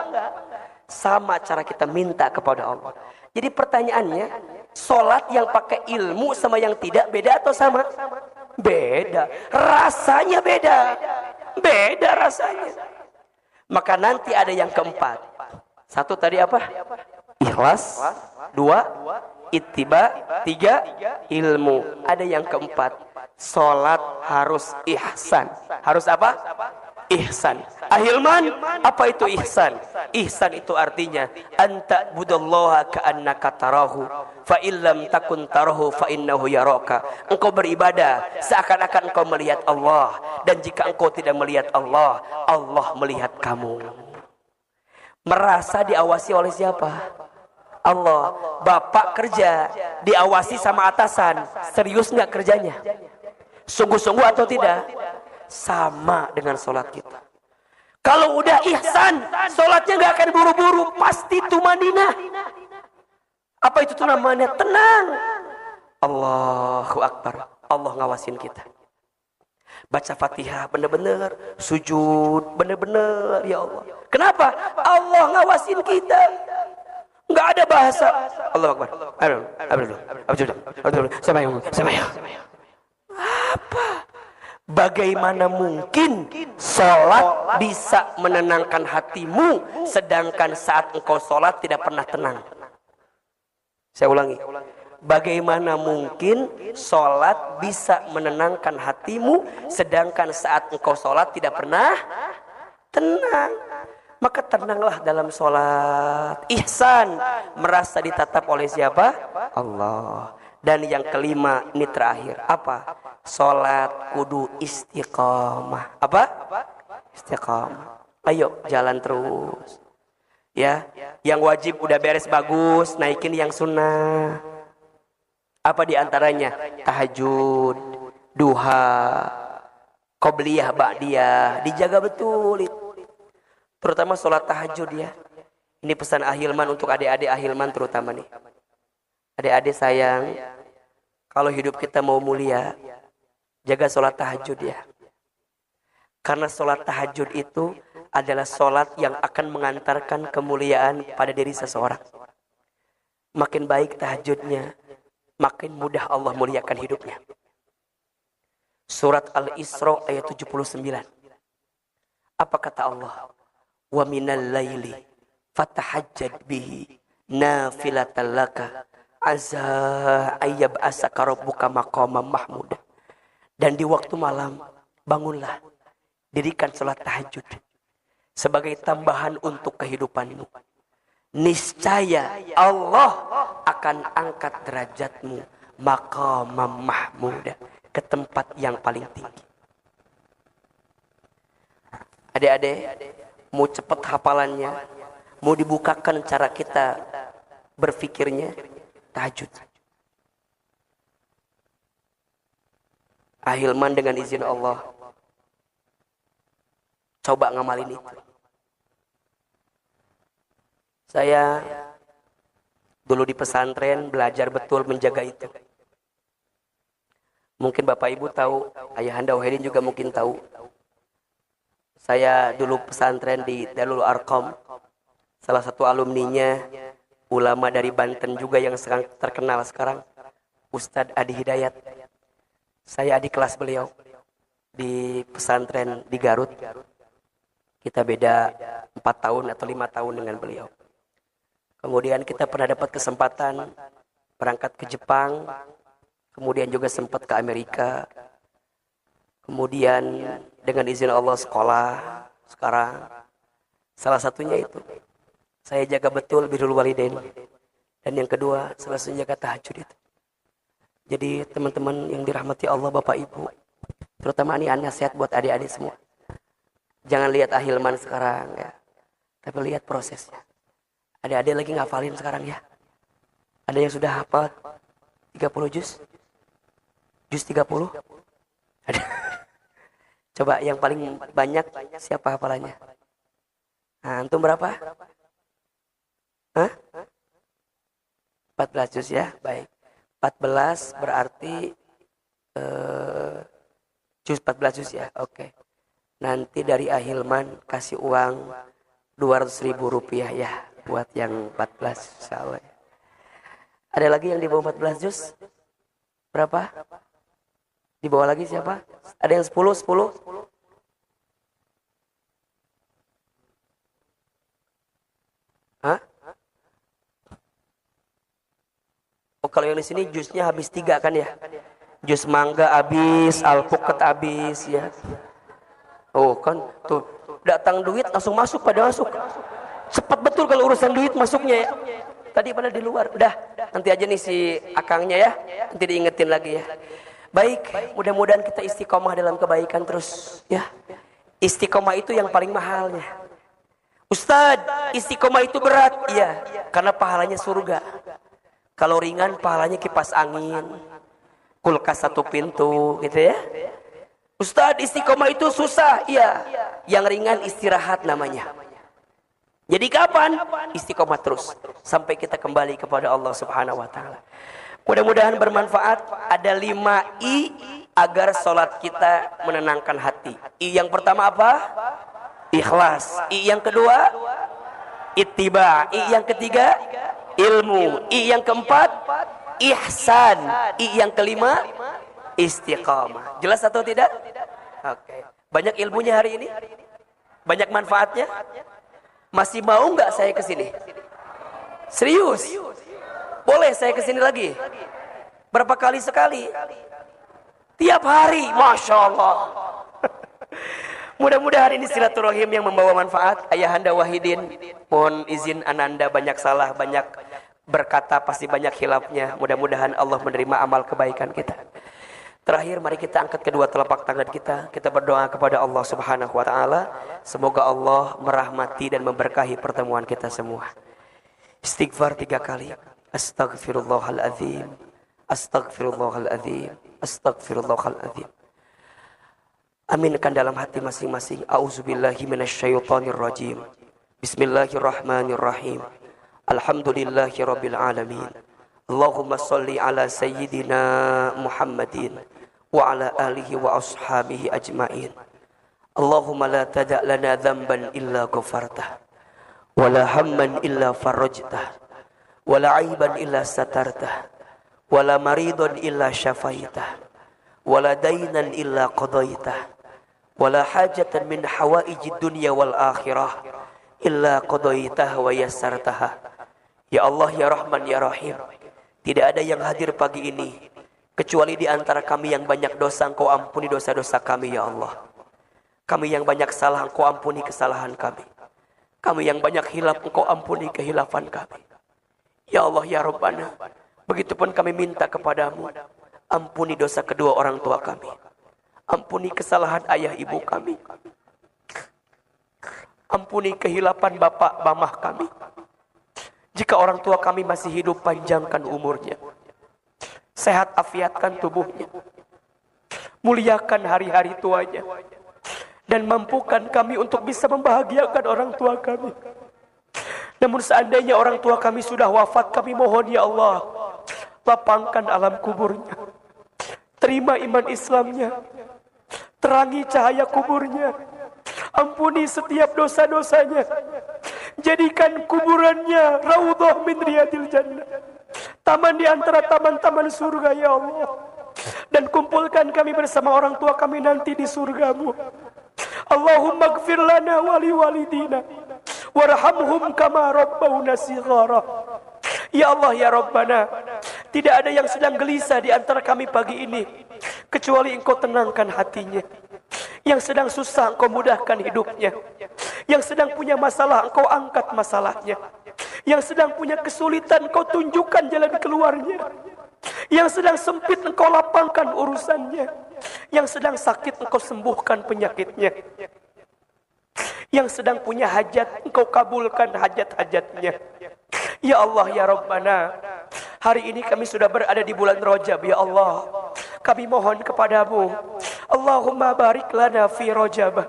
Sama cara kita minta kepada Allah. Jadi pertanyaannya, sholat yang pakai ilmu sama yang tidak beda atau sama? Beda. Rasanya beda. Beda rasanya. Maka nanti ada yang keempat. Satu tadi apa? Ikhlas. Dua, ittiba. Tiga, ilmu. Ada yang keempat. Sholat harus ihsan. Harus apa? Ihsan. Ahilman, apa itu ihsan? Ihsan itu artinya anta budallaha ka'annaka tarahu fa illam takun tarahu fa innahu yaraka. Engkau beribadah seakan-akan engkau melihat Allah, dan jika engkau tidak melihat Allah, Allah melihat kamu. Merasa diawasi oleh siapa? Allah. Bapak kerja diawasi sama atasan, serius nggak kerjanya? Sungguh-sungguh atau tidak? Sama dengan sholat kita. Kalau udah ihsan, sholatnya gak akan buru-buru, pasti tumanina. Apa itu tuh namanya? Tenang. Allahu Akbar. Allah ngawasin kita. Baca Fatihah bener-bener, sujud bener-bener, ya Allah. Kenapa? Allah ngawasin kita. Gak ada bahasa. Allahu Akbar. Apa? Bagaimana mungkin sholat bisa menenangkan hatimu, sedangkan saat engkau sholat tidak pernah tenang? Saya ulangi. Bagaimana mungkin sholat bisa menenangkan hatimu, sedangkan saat engkau sholat tidak pernah tenang? Maka tenanglah dalam sholat. Ihsan, merasa ditatap oleh siapa? Allah. Dan yang kelima, ini terakhir. Apa? Sholat kudu istiqamah. Apa? Istiqamah. Ayo jalan terus. Ya, yang wajib udah beres bagus, naikin yang sunnah. Apa diantaranya? Tahajud, duha, qobliyah, ba'diyah. Dijaga betul. Terutama sholat tahajud ya. Ini pesan Ahilman untuk adik-adik Ahilman terutama nih. Adik-adik sayang, kalau hidup kita mau mulia, jaga sholat tahajud ya. Karena sholat tahajud itu adalah sholat yang akan mengantarkan kemuliaan pada diri seseorang. Makin baik tahajudnya, makin mudah Allah muliakan hidupnya. Surat Al-Isra ayat 79. Apa kata Allah? Wa minal laili fatahajjad bihi nafilatan laka asa ayyab asaka rabbuka maqamam mahmuda. Dan di waktu malam bangunlah, dirikan salat tahajud sebagai tambahan untuk kehidupanmu. Niscaya Allah akan angkat derajatmu maqamam mahmuda, ke tempat yang paling tinggi. Adik-adik, mau cepat hafalannya, mau dibukakan cara kita berfikirnya, tahajud. Ahilman dengan izin Allah coba ngamalin itu. Saya dulu di pesantren belajar betul menjaga itu. Mungkin Bapak Ibu tahu, Ayahanda Wahidin juga mungkin tahu. Saya dulu pesantren di Darul Arqam. Salah satu alumninya ulama dari Banten juga yang sekarang terkenal sekarang, Ustadz Adi Hidayat. Saya adik kelas beliau di pesantren di Garut. Kita beda 4 tahun atau 5 tahun dengan beliau. Kemudian kita pernah dapat kesempatan berangkat ke Jepang, kemudian juga sempat ke Amerika. Kemudian dengan izin Allah sekolah sekarang. Salah satunya itu, saya jaga betul birrul walidain. Dan yang kedua, salah satunya jaga tahajud itu. Jadi teman-teman yang dirahmati Allah Bapak Ibu, terutama ini nasihat buat adik-adik semua. Jangan lihat Ahilman sekarang ya, tapi lihat prosesnya. Adik-adik lagi ngafalin sekarang ya. Ada yang sudah hafal 30 juz? Juz 30? Ada. Coba yang paling banyak siapa hafalannya? Nah, antum berapa? Hah? 14 juz ya, baik. 14 berarti juz 14 juz ya, oke. Nanti dari Ahilman kasih uang 200.000 rupiah ya buat yang 14 insyaallah. Ada lagi yang di bawah 14 juz? Berapa? Di bawah lagi siapa? Ada yang 10? Hah? Oh, kalau yang di sini jusnya habis 3 kan ya? Jus mangga habis, alpukat habis ya. Oh kan, tuh datang duit langsung masuk, pada masuk. Cepat betul kalau urusan duit masuknya ya. Tadi pada di luar. Udah, nanti aja nih si akangnya ya. Nanti diingetin lagi ya. Baik, mudah-mudahan kita istiqomah dalam kebaikan terus ya. Istiqomah itu yang paling mahalnya. Ustadz, istiqomah itu berat. Iya, karena pahalanya surga. Kalau ringan pahalanya kipas angin, kulkas 1 pintu gitu ya. Ustadz, istiqomah itu susah. Iya, yang ringan istirahat namanya. Jadi kapan? Istiqomah terus sampai kita kembali kepada Allah Subhanahu wa taala. Mudah-mudahan bermanfaat. Ada 5 I agar salat kita menenangkan hati. I yang pertama apa? Ikhlas. I yang kedua ittiba. I yang ketiga ilmu. I yang keempat ihsan. I yang kelima istiqamah. Jelas atau tidak? Oke. Banyak ilmunya hari ini? Banyak manfaatnya? Masih mau nggak saya ke sini? Serius? Boleh saya ke sini lagi? Berapa kali sekali? Tiap hari, Masya Allah. Mudah-mudahan ini silaturahim yang membawa manfaat. Ayahanda Wahidin, mohon izin ananda banyak salah, banyak berkata, pasti banyak khilafnya. Mudah-mudahan Allah menerima amal kebaikan kita. Terakhir, mari kita angkat kedua telapak tangan kita. Kita berdoa kepada Allah Subhanahu wa Ta'ala. Semoga Allah merahmati dan memberkahi pertemuan kita semua. Istighfar 3 kali. Astaghfirullahaladzim. Astaghfirullahaladzim. Astaghfirullahaladzim. Aminkan dalam hati masing-masing. A'udzubillahi minasyaitonirrajim. Bismillahirrahmanirrahim. Alhamdulillahi rabbil alamin. Allahumma salli ala sayyidina Muhammadin wa ala alihi wa ashabihi ajma'in. Allahumma la tada' lana dhanban illa ghafartah, wa la hamman illa farajtah, wa la aiban illa satartah, wa la maridun illa syafaitah, wa la daynan illa qadaitah, wa la hajatan min hawaijid dunya wal akhirah illa qadaitah wa yassartah. Ya Allah, ya Rahman, ya Rahim, tidak ada yang hadir pagi ini kecuali di antara kami yang banyak dosa, Engkau ampuni dosa-dosa kami ya Allah. Kami yang banyak salah, Engkau ampuni kesalahan kami. Kami yang banyak hilaf, Engkau ampuni kehilafan kami. Ya Allah, ya Rabbana, begitupun kami minta kepadamu, ampuni dosa kedua orang tua kami. Ampuni kesalahan ayah ibu kami. Ampuni kehilafan bapak mamah kami. Jika orang tua kami masih hidup, panjangkan umurnya. Sehat afiatkan tubuhnya. Muliakan hari-hari tuanya. Dan mampukan kami untuk bisa membahagiakan orang tua kami. Namun seandainya orang tua kami sudah wafat, kami mohon ya Allah, lapangkan alam kuburnya. Terima iman Islamnya. Terangi cahaya kuburnya. Ampuni setiap dosa-dosanya. Jadikan kuburannya raudhah min riyadil jannah, taman di antara taman-taman surga ya Allah. Dan kumpulkan kami bersama orang tua kami nanti di surgamu. Allahumma gfir lana wali walidina warhamhum kama rabbawna shighara. Ya Allah, ya Rabbana, tidak ada yang sedang gelisah di antara kami pagi ini kecuali Engkau tenangkan hatinya. Yang sedang susah, Engkau mudahkan hidupnya. Yang sedang punya masalah, Engkau angkat masalahnya. Yang sedang punya kesulitan, Engkau tunjukkan jalan keluarnya. Yang sedang sempit, Engkau lapangkan urusannya. Yang sedang sakit, Engkau sembuhkan penyakitnya. Yang sedang punya hajat, Engkau kabulkan hajat-hajatnya. Ya Allah, ya Rabbana, hari ini kami sudah berada di bulan Rajab ya Allah. Kami mohon kepadamu, Allahumma barik lana fi Rajab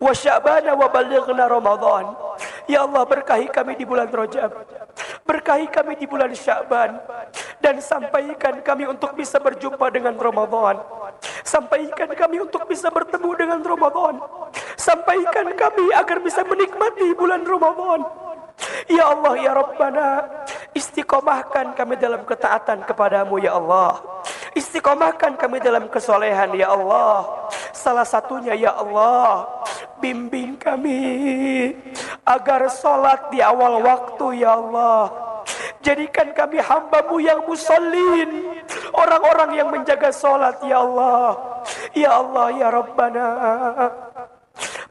wa Sya'ban wa balighna Ramadan. Ya Allah, berkahi kami di bulan Rajab, berkahi kami di bulan Sya'ban, dan sampaikan kami untuk bisa berjumpa dengan Ramadan. Sampaikan kami untuk bisa bertemu dengan Ramadan. Sampaikan kami agar bisa menikmati bulan Ramadan. Ya Allah, ya Rabbana, istiqomahkan kami dalam ketaatan kepadamu ya Allah. Istiqomahkan kami dalam kesolehan ya Allah. Salah satunya ya Allah, bimbing kami agar sholat di awal waktu ya Allah. Jadikan kami hamba-Mu yang musallin, orang-orang yang menjaga sholat ya Allah. Ya Allah, ya Rabbana,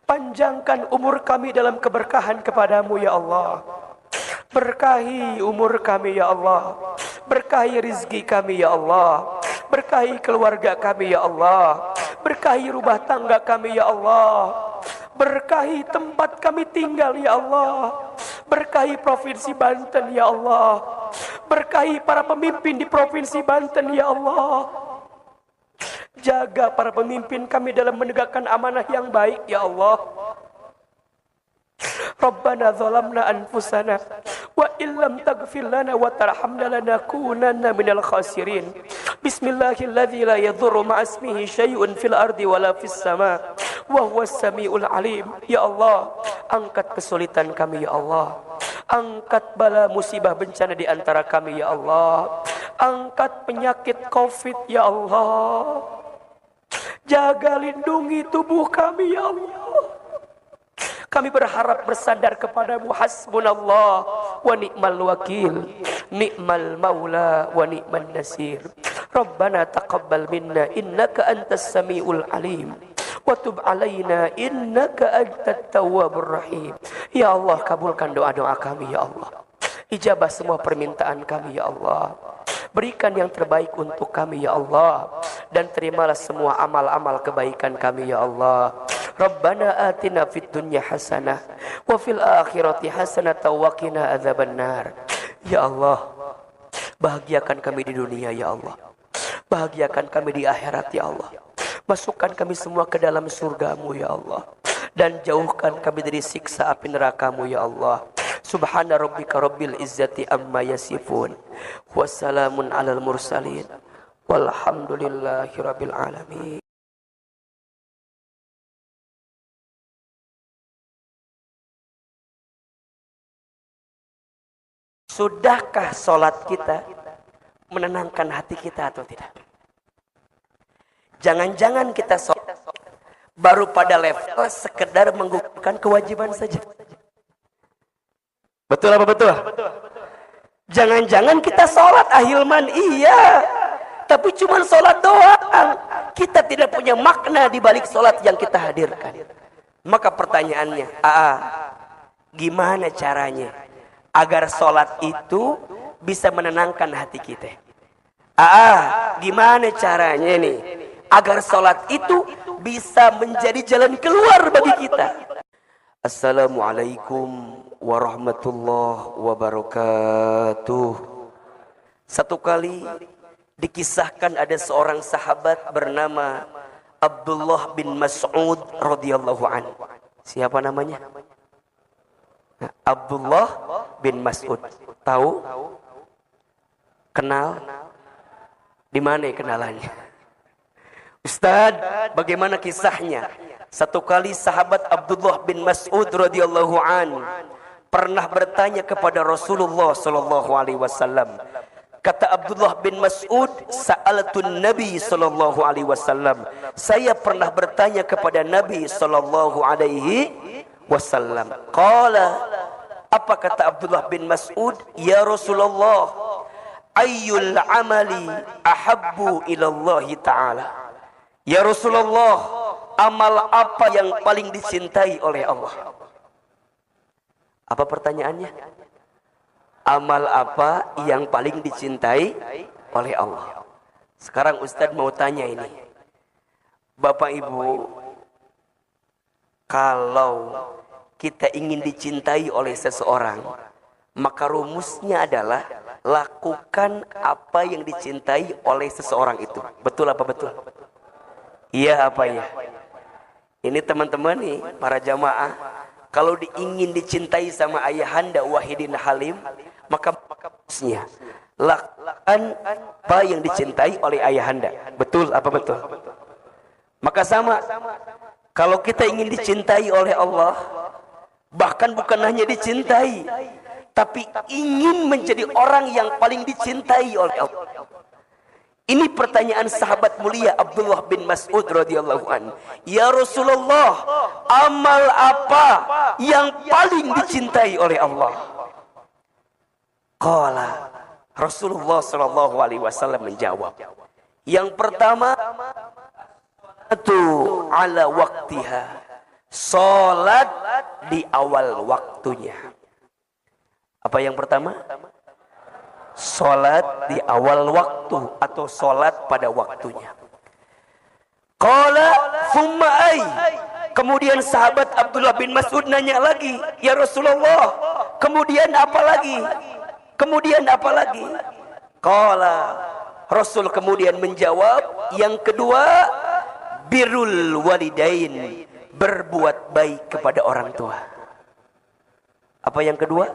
panjangkan umur kami dalam keberkahan kepadamu ya Allah. Berkahi umur kami ya Allah. Berkahi rizki kami ya Allah. Berkahi keluarga kami ya Allah. Berkahi rumah tangga kami ya Allah. Berkahi tempat kami tinggal ya Allah. Berkahi Provinsi Banten ya Allah. Berkahi para pemimpin di Provinsi Banten ya Allah. Jaga para pemimpin kami dalam menegakkan amanah yang baik ya Allah. Rabbana zalamna anfusana wa illam taghfir lana wa tarhamna lanakunanna minal khasirin. Bismillahilladzi la yadhurru ma'asmihi syai'un fil ardi wala fis sama wa huwas samiul alim. Ya Allah, angkat kesulitan kami ya Allah. Angkat bala musibah bencana di antara kami ya Allah. Angkat penyakit Covid ya Allah. Jaga lindungi tubuh kami ya Allah. Kami berharap bersandar kepadamu. Hasbunallah wa ni'mal wakil, ni'mal maula wa ni'man nasir. Rabbana taqabbal minna innaka antas samiul alim wa tub alaina innaka antat tawwabur rahim. Ya Allah, kabulkan doa-doa kami ya Allah. Ijabah semua permintaan kami ya Allah. Berikan yang terbaik untuk kami ya Allah, dan terimalah semua amal-amal kebaikan kami ya Allah. Rabbana atina fid dunya hasanah wa fil akhirati hasanah wa qina adzabannar. Ya Allah, bahagiakan kami di dunia ya Allah. Bahagiakan kami di akhirat ya Allah. Masukkan kami semua ke dalam surgamu ya Allah, dan jauhkan kami dari siksa api nerakamu ya Allah. Subhana rabbika rabbil izzati amma yasifun, wassalamun alal mursalin, walhamdulillahi rabbil alamin. Sudahkah sholat kita menenangkan hati kita atau tidak? Jangan-jangan kita sholat baru pada level sekedar menggugurkan kewajiban saja. Betul apa betul? Jangan-jangan kita sholat ahilman, iya, tapi cuma sholat doang. Kita tidak punya makna di balik sholat yang kita hadirkan. Maka pertanyaannya, gimana caranya agar sholat itu bisa menenangkan hati kita? Gimana caranya nih agar sholat itu bisa menjadi jalan keluar bagi kita? Assalamualaikum warahmatullahi wabarakatuh. Satu kali dikisahkan ada seorang sahabat bernama Abdullah bin Mas'ud radhiyallahu anhu. Siapa namanya? Abdullah bin Mas'ud. Tahu? Kenal? Di mana kenalannya? Ustaz, bagaimana kisahnya? Satu kali sahabat Abdullah bin Mas'ud radhiyallahu an pernah bertanya kepada Rasulullah sallallahu alaihi wasallam. Kata Abdullah bin Mas'ud, sa'altun Nabi sallallahu alaihi wasallam. Saya pernah bertanya kepada Nabi sallallahu alaihi wasallam. Qala, apa kata Abdullah bin Mas'ud? Ya Rasulullah, ayyul amali ahabbu ila Allah taala. Ya Rasulullah, amal apa yang paling dicintai oleh Allah? Apa pertanyaannya? Amal apa yang paling dicintai oleh Allah? Sekarang Ustadz mau tanya ini. Bapak Ibu, kalau kita ingin dicintai oleh seseorang, maka rumusnya adalah lakukan apa yang dicintai oleh seseorang itu. Betul apa betul? Iya apa ya? Ini teman-teman nih, para jamaah, kalau ingin dicintai sama Ayahanda Wahidin Halim, maka rumusnya lakukan apa yang dicintai oleh Ayahanda. Betul apa betul? Maka sama, kalau kita ingin dicintai oleh Allah, bahkan bukan hanya dicintai, tapi ingin menjadi orang yang paling dicintai oleh Allah. Ini pertanyaan sahabat mulia Abdullah bin Mas'ud radhiyallahu an. Ya Rasulullah, amal apa yang paling dicintai oleh Allah? Qala, Rasulullah sallallahu alaihi wasallam menjawab, yang pertama, itu ala waktiha, salat di awal waktunya. Apa yang pertama? Salat di awal waktu atau salat pada waktunya. Qala thumma ay. Kemudian sahabat Abdullah bin Mas'ud nanya lagi, ya Rasulullah, kemudian apa lagi? Kemudian apa lagi? Qala, Rasul kemudian menjawab, yang kedua, birrul walidain, berbuat baik kepada orang tua. Apa yang kedua?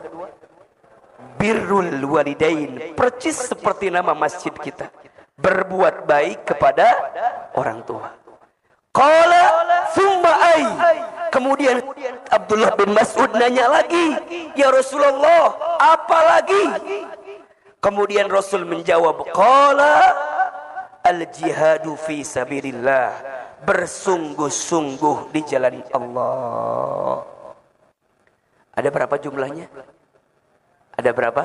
Birrul walidain, percis seperti nama masjid kita, berbuat baik kepada orang tua. Qala thumma ay. Kemudian Abdullah bin Mas'ud nanya lagi, ya Rasulullah, apa lagi? Kemudian Rasul menjawab, qala al jihadu fi sabilillah, bersungguh-sungguh di jalan Allah. Ada berapa jumlahnya? Ada berapa?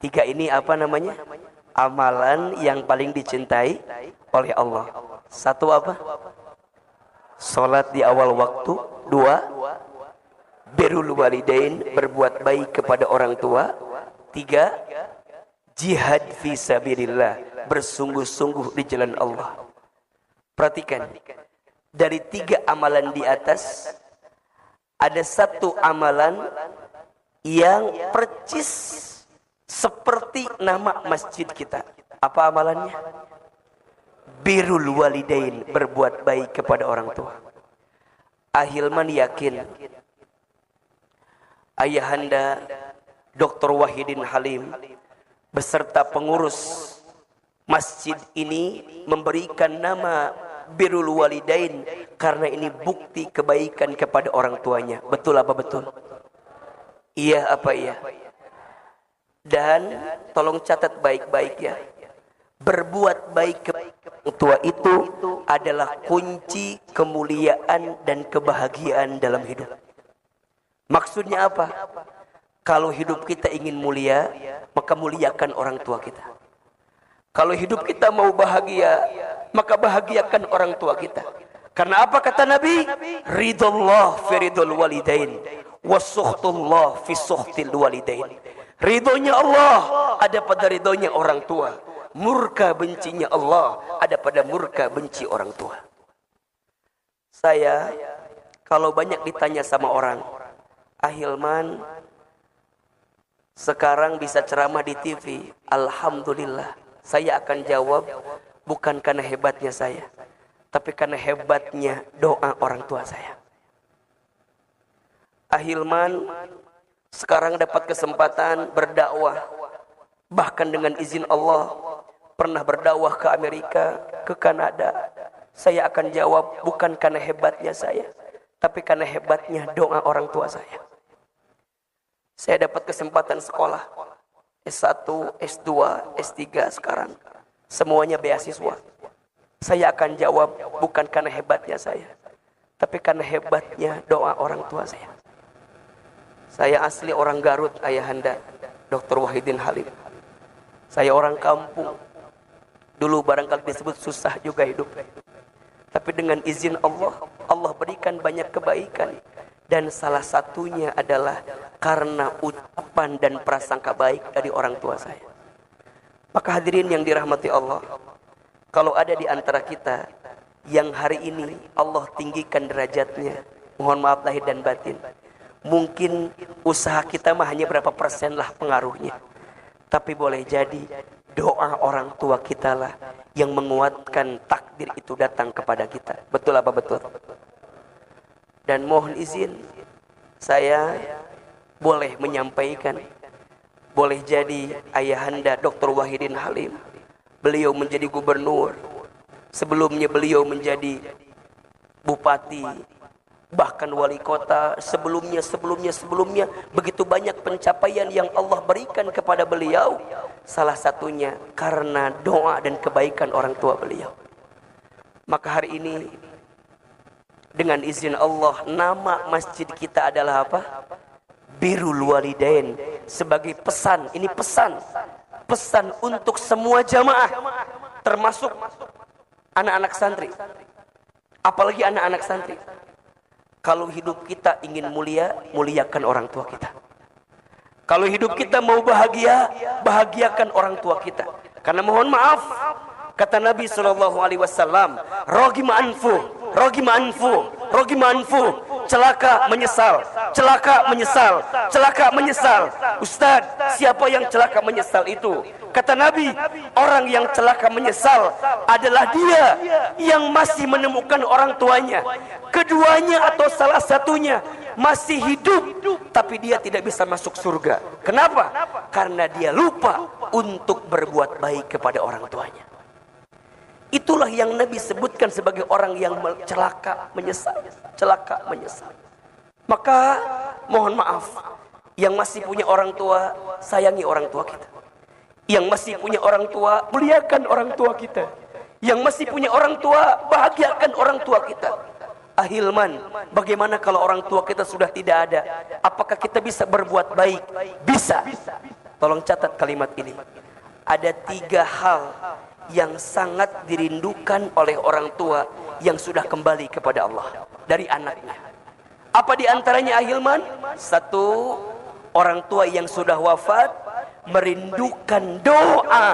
3 ini apa namanya? Amalan yang paling dicintai oleh Allah. 1 apa? Salat di awal waktu. 2, birrul walidain, berbuat baik kepada orang tua. 3, jihad fi sabilillah, bersungguh-sungguh di jalan Allah. Perhatikan, dari 3 amalan di atas, ada 1 amalan yang percis seperti nama masjid kita. Apa amalannya? Birrul walidain, berbuat baik kepada orang tua. Ahilman yakin Ayahanda Dr. Wahidin Halim beserta pengurus masjid ini memberikan nama birrul walidain karena ini bukti kebaikan kepada orang tuanya. Betul apa betul? Iya apa iya? Dan tolong catat baik-baik ya. Berbuat baik kepada orang tua itu adalah kunci kemuliaan dan kebahagiaan dalam hidup. Maksudnya apa? Kalau hidup kita ingin mulia, maka muliakan orang tua kita. Kalau hidup kita mau bahagia, maka bahagiakan orang tua kita. Karena apa kata Nabi? Ridullah fi ridul walidain, wasuhtullah fi suhtil walidain. Ridhonya Allah ada pada ridhonya orang tua. Murka bencinya Allah ada pada murka benci orang tua. Saya kalau banyak ditanya sama orang, Ahilman sekarang bisa ceramah di TV, alhamdulillah. Saya akan jawab, bukan karena hebatnya saya, tapi karena hebatnya doa orang tua saya. Ahilman sekarang dapat kesempatan berdakwah, bahkan dengan izin Allah pernah berdakwah ke Amerika, ke Kanada. Saya akan jawab, bukan karena hebatnya saya, tapi karena hebatnya doa orang tua saya. Saya dapat kesempatan sekolah S1, S2, S3 sekarang. Semuanya beasiswa. Saya akan jawab, bukan karena hebatnya saya, tapi karena hebatnya doa orang tua saya. Saya asli orang Garut, Ayahanda Dr. Wahidin Halim. Saya orang kampung. Dulu barangkali disebut susah juga hidup. Tapi dengan izin Allah, Allah berikan banyak kebaikan. Dan salah satunya adalah karena ucapan dan prasangka baik dari orang tua saya. Maka hadirin yang dirahmati Allah, kalau ada di antara kita yang hari ini Allah tinggikan derajatnya, mohon maaf lahir dan batin, mungkin usaha kita mah hanya berapa persen lah pengaruhnya. Tapi boleh jadi doa orang tua kita lah yang menguatkan takdir itu datang kepada kita. Betul apa betul? Dan mohon izin, saya boleh menyampaikan, boleh jadi Ayahanda Dr. Wahidin Halim, beliau menjadi gubernur, sebelumnya beliau menjadi bupati, bahkan wali kota, sebelumnya, begitu banyak pencapaian yang Allah berikan kepada beliau. Salah satunya karena doa dan kebaikan orang tua beliau. Maka hari ini dengan izin Allah, nama masjid kita adalah apa? Birrul walidain. Sebagai pesan, ini pesan untuk semua jamaah, termasuk anak-anak santri. Apalagi anak-anak santri. Kalau hidup kita ingin mulia, muliakan orang tua kita. Kalau hidup kita mau bahagia, bahagiakan orang tua kita. Karena mohon maaf, kata Nabi SAW, rogima anfu, celaka menyesal. Ustaz, siapa yang celaka menyesal itu? Kata Nabi, orang yang celaka menyesal adalah dia yang masih menemukan orang tuanya, keduanya atau salah satunya masih hidup, tapi dia tidak bisa masuk surga. Kenapa? Karena dia lupa untuk berbuat baik kepada orang tuanya. Itulah yang Nabi sebutkan sebagai orang yang celaka menyesal. Maka mohon maaf, yang masih punya orang tua, sayangi orang tua kita. Yang masih punya orang tua, muliakan orang tua kita. Yang masih punya orang tua, bahagiakan orang tua kita. Ahilman, bagaimana kalau orang tua kita sudah tidak ada? Apakah kita bisa berbuat baik? Bisa. Tolong catat kalimat ini. Ada 3 hal yang sangat dirindukan oleh orang tua yang sudah kembali kepada Allah dari anaknya. Apa di antaranya ahilman? 1, orang tua yang sudah wafat merindukan doa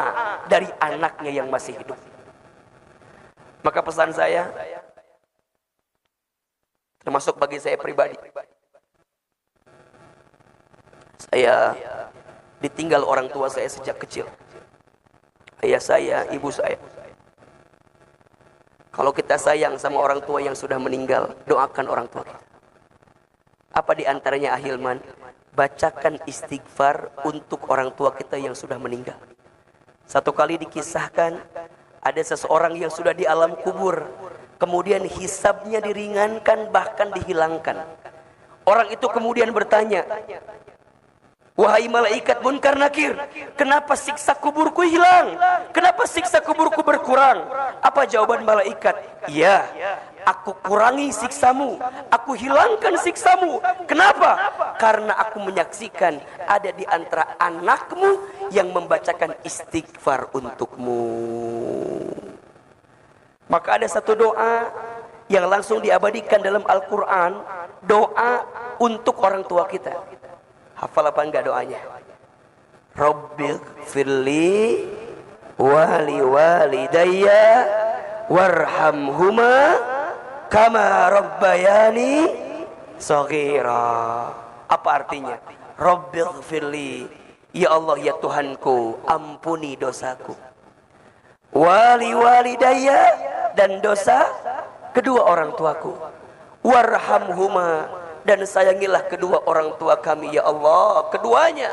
dari anaknya yang masih hidup. Maka pesan saya, termasuk bagi saya pribadi, saya ditinggal orang tua saya sejak kecil. Ayah saya, ibu saya. Kalau kita sayang sama orang tua yang sudah meninggal, doakan orang tua kita. Apa di antaranya ahilman? Bacakan istighfar untuk orang tua kita yang sudah meninggal. Satu kali dikisahkan, ada seseorang yang sudah di alam kubur, kemudian hisabnya diringankan, bahkan dihilangkan. Orang itu kemudian bertanya, wahai malaikat Munkar Nakir, kenapa siksa kuburku hilang? Kenapa siksa kuburku berkurang? Apa jawaban malaikat? Ya, aku kurangi siksamu, aku hilangkan siksamu. Kenapa? Karena aku menyaksikan ada di antara anakmu yang membacakan istighfar untukmu. Maka ada satu doa yang langsung diabadikan dalam Al-Quran, doa untuk orang tua kita. Hafal apa enggak doanya? Rabbighfirli wali walidayya warhamhuma kama rabbayani shaghira. Apa artinya? Rabbighfirli, ya Allah ya Tuhanku, ampuni dosaku. Wali walidayya, dan dosa kedua orang tuaku. Warhamhuma, dan sayangilah kedua orang tua kami ya Allah, keduanya.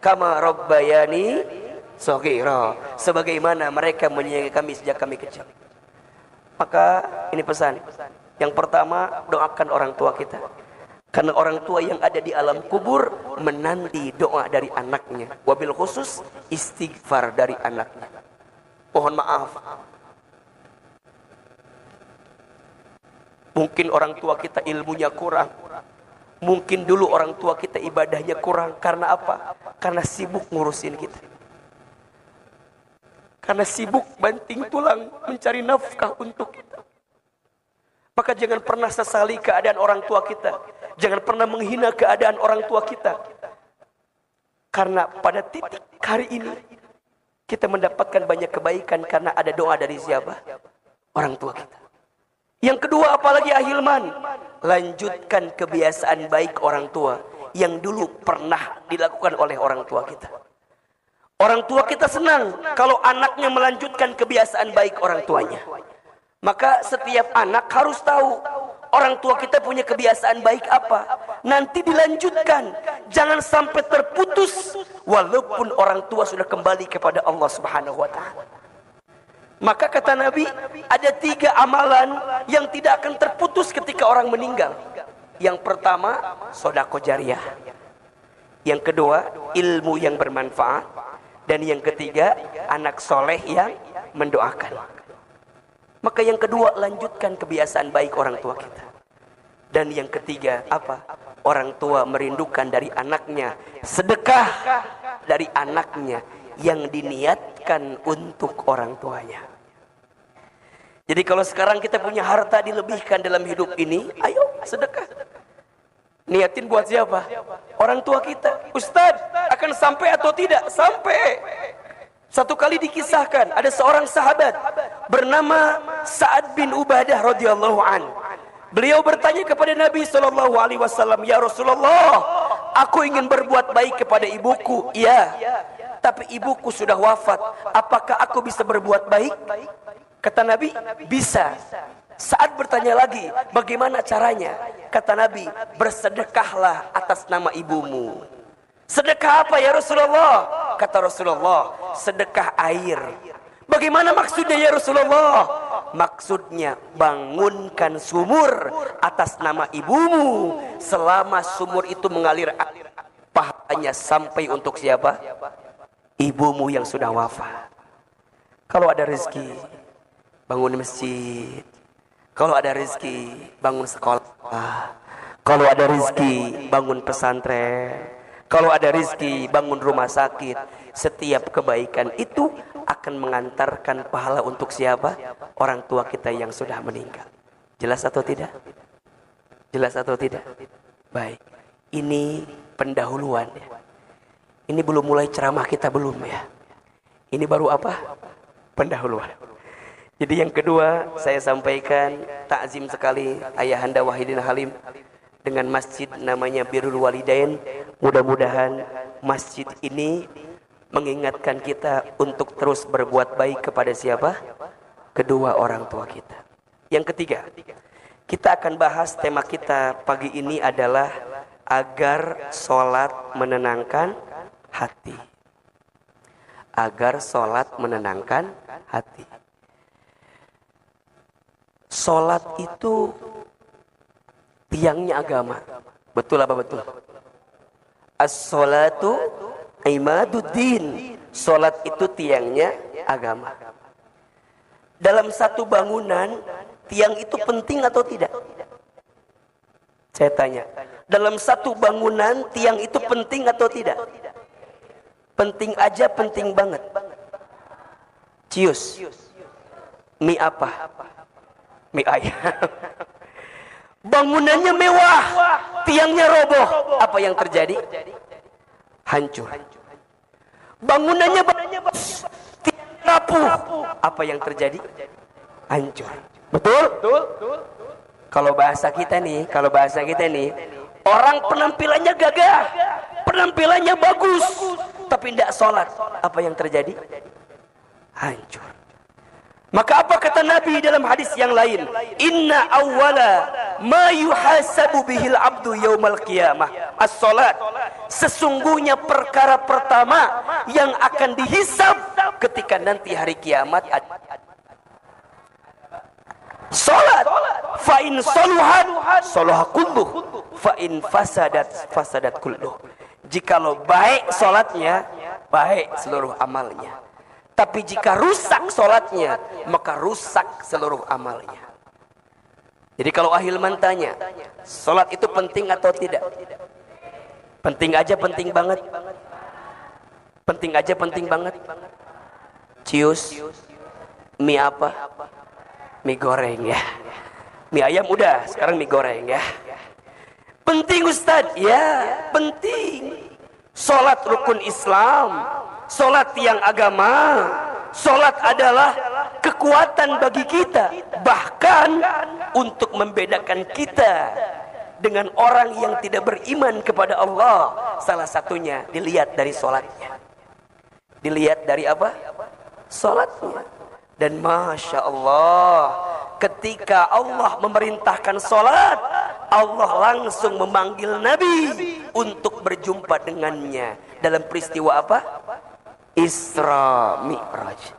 Kama rabbayani shaghira, sebagaimana mereka menyayangi kami sejak kami kecil. Maka ini pesan. Yang pertama, doakan orang tua kita. Karena orang tua yang ada di alam kubur menanti doa dari anaknya. Wabil khusus istighfar dari anaknya. Mohon maaf, mungkin orang tua kita ilmunya kurang. Mungkin dulu orang tua kita ibadahnya kurang. Karena apa? Karena sibuk ngurusin kita. Karena sibuk banting tulang mencari nafkah untuk kita. Maka jangan pernah sesali keadaan orang tua kita. Jangan pernah menghina keadaan orang tua kita. Karena pada titik hari ini kita mendapatkan banyak kebaikan karena ada doa dari siapa? Orang tua kita. Yang kedua, apalagi ahilman, lanjutkan kebiasaan baik orang tua yang dulu pernah dilakukan oleh orang tua kita. Orang tua kita senang kalau anaknya melanjutkan kebiasaan baik orang tuanya. Maka setiap anak harus tahu orang tua kita punya kebiasaan baik apa, nanti dilanjutkan. Jangan sampai terputus walaupun orang tua sudah kembali kepada Allah Subhanahu wa ta'ala. Maka kata Nabi, ada 3 amalan yang tidak akan terputus ketika orang meninggal. Yang pertama, sedekah jariyah. Yang kedua, ilmu yang bermanfaat. Dan yang ketiga, anak soleh yang mendoakan. Maka yang kedua, lanjutkan kebiasaan baik orang tua kita. Dan yang ketiga, apa? Orang tua merindukan dari anaknya sedekah dari anaknya yang diniatkan untuk orang tuanya. Jadi kalau sekarang kita punya harta dilebihkan dalam hidup ini, ayo sedekah. Niatin buat siapa? Orang tua kita. Ustadz, akan sampai atau tidak? Sampai. Satu kali dikisahkan, ada seorang sahabat bernama Sa'ad bin Ubadah radhiyallahu an. Beliau bertanya kepada Nabi SAW, ya Rasulullah, aku ingin berbuat baik kepada ibuku. Ya, tapi ibuku sudah wafat. Apakah aku bisa berbuat baik? Kata Nabi, bisa. Saat bertanya lagi, bagaimana caranya? Kata Nabi, bersedekahlah atas nama ibumu. Sedekah apa ya Rasulullah? Kata Rasulullah, sedekah air. Bagaimana maksudnya ya Rasulullah? Maksudnya bangunkan sumur atas nama ibumu. Selama sumur itu mengalir, pahalanya sampai untuk siapa? Ibumu yang sudah wafat. Kalau ada rezeki, bangun masjid. Kalau ada rezeki, bangun sekolah. Kalau ada rezeki, bangun pesantren. Kalau ada rezeki, bangun rumah sakit. Setiap kebaikan itu akan mengantarkan pahala untuk siapa? Orang tua kita yang sudah meninggal. Jelas atau tidak? Jelas atau tidak? Baik. Ini pendahuluan ya. Ini belum mulai ceramah kita belum ya. Ini baru apa? Pendahuluan. Jadi yang kedua saya sampaikan takzim sekali Ayahanda Wahidin Halim dengan masjid namanya Birrul Walidain. Mudah-mudahan masjid ini mengingatkan kita untuk terus berbuat baik kepada siapa? Kedua orang tua kita. Yang ketiga, kita akan bahas tema kita pagi ini adalah agar sholat menenangkan hati. Agar sholat menenangkan hati. Sholat itu tiangnya agama. Betul apa betul? As-sholatu imaduddin. Sholat itu tiangnya agama. Dalam satu bangunan, tiang itu penting atau tidak? Saya tanya. Dalam satu bangunan, tiang itu penting atau tidak? Penting aja, penting banget. Cius. Mie apa? Mie ayam. Bangunannya mewah, tiangnya roboh. Apa yang terjadi? Hancur. Bangunannya bagus, tiangnya rapuh. Apa yang terjadi? Hancur. Betul? Kalau bahasa kita nih, orang penampilannya gagah, penampilannya bagus, tapi tidak sholat. Apa yang terjadi? Hancur. Maka apa kata Nabi dalam hadis yang lain? Inna awwala ma yuhasabu bihil abdu yaumal qiyamah as-salat. Sesungguhnya perkara pertama yang akan dihisab ketika nanti hari kiamat salat. Fa in saluhat salaha kulluh, fa in fasadat kulluh. Jikalau baik salatnya, baik seluruh amalnya. Tapi jika rusak sholatnya, maka rusak seluruh amalnya. Jadi kalau Ahilman tanya, sholat itu penting atau tidak? Penting aja, penting banget. Penting aja, penting banget. Cius, mie apa? Mie goreng ya. Mie ayam udah, sekarang mie goreng ya. Penting Ustadz? Ya, penting. Sholat rukun Islam. Sholat tiang agama. Sholat adalah kekuatan bagi kita. Bahkan untuk membedakan kita dengan orang yang tidak beriman kepada Allah. Salah satunya dilihat dari sholatnya. Dilihat dari apa? Sholatnya. Dan Masya Allah, ketika Allah memerintahkan sholat, Allah langsung memanggil Nabi untuk berjumpa dengannya. Dalam peristiwa apa? Isra Mi'raj.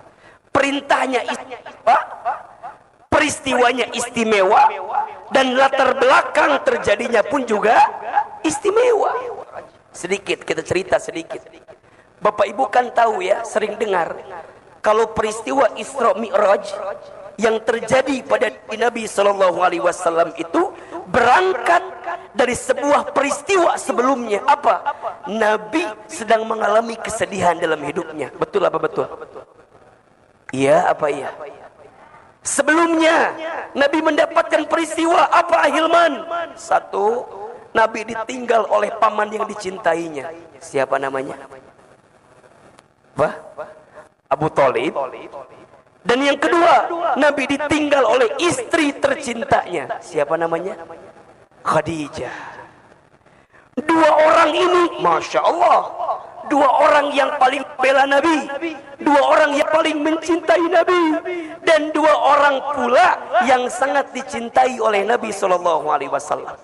Perintahnya istimewa, peristiwanya istimewa, dan latar belakang terjadinya pun juga istimewa. Sedikit kita cerita sedikit. Bapak Ibu kan tahu ya, sering dengar kalau peristiwa Isra Mi'raj yang terjadi pada Nabi Shallallahu Alaihi Wasallam itu berangkat dari sebuah peristiwa sebelumnya. Apa? Nabi sedang mengalami kesedihan dalam hidupnya. Betul apa betul? Iya apa iya? Sebelumnya Nabi mendapatkan peristiwa apa Ahilman? Satu, Nabi ditinggal oleh paman yang dicintainya. Siapa namanya? Apa? Abu Thalib. Dan yang kedua, Nabi ditinggal oleh istri tercintanya. Siapa namanya? Khadijah. Dua orang ini, Masya Allah, dua orang yang paling bela Nabi, dua orang yang paling mencintai Nabi, dan dua orang pula yang sangat dicintai oleh Nabi SAW.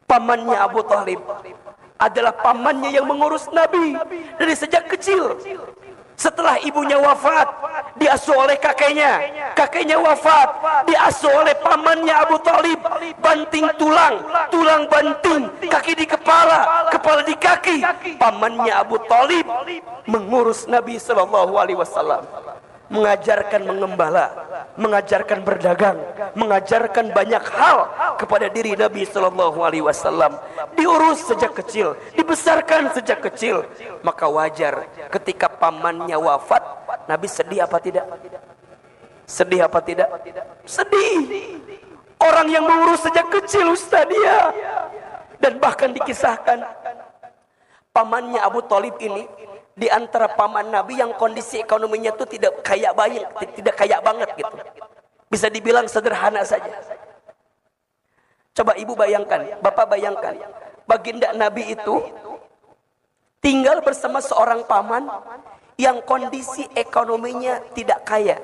Pamannya Abu Thalib adalah pamannya yang mengurus Nabi dari sejak kecil. Setelah ibunya wafat, diasuh oleh kakeknya. Kakeknya wafat, diasuh oleh pamannya Abu Thalib. Banting tulang, tulang banting, kaki di kepala, kepala di kaki. Pamannya Abu Thalib mengurus Nabi Sallallahu Alaihi Wasallam. mengajarkan mengembala, mengajarkan berdagang, mengajarkan banyak hal kepada diri Nabi Shallallahu Alaihi Wasallam. Diurus sejak kecil, dibesarkan sejak kecil. Maka wajar ketika pamannya wafat, Nabi sedih apa tidak? Sedih apa tidak? Sedih. Orang yang mengurus sejak kecil Ustaz dia. Dan bahkan dikisahkan pamannya Abu Thalib ini di antara paman Nabi yang kondisi ekonominya itu tidak kaya banget gitu. Bisa dibilang sederhana saja. Coba ibu bayangkan, bapak bayangkan, baginda Nabi itu tinggal bersama seorang paman yang kondisi ekonominya tidak kaya.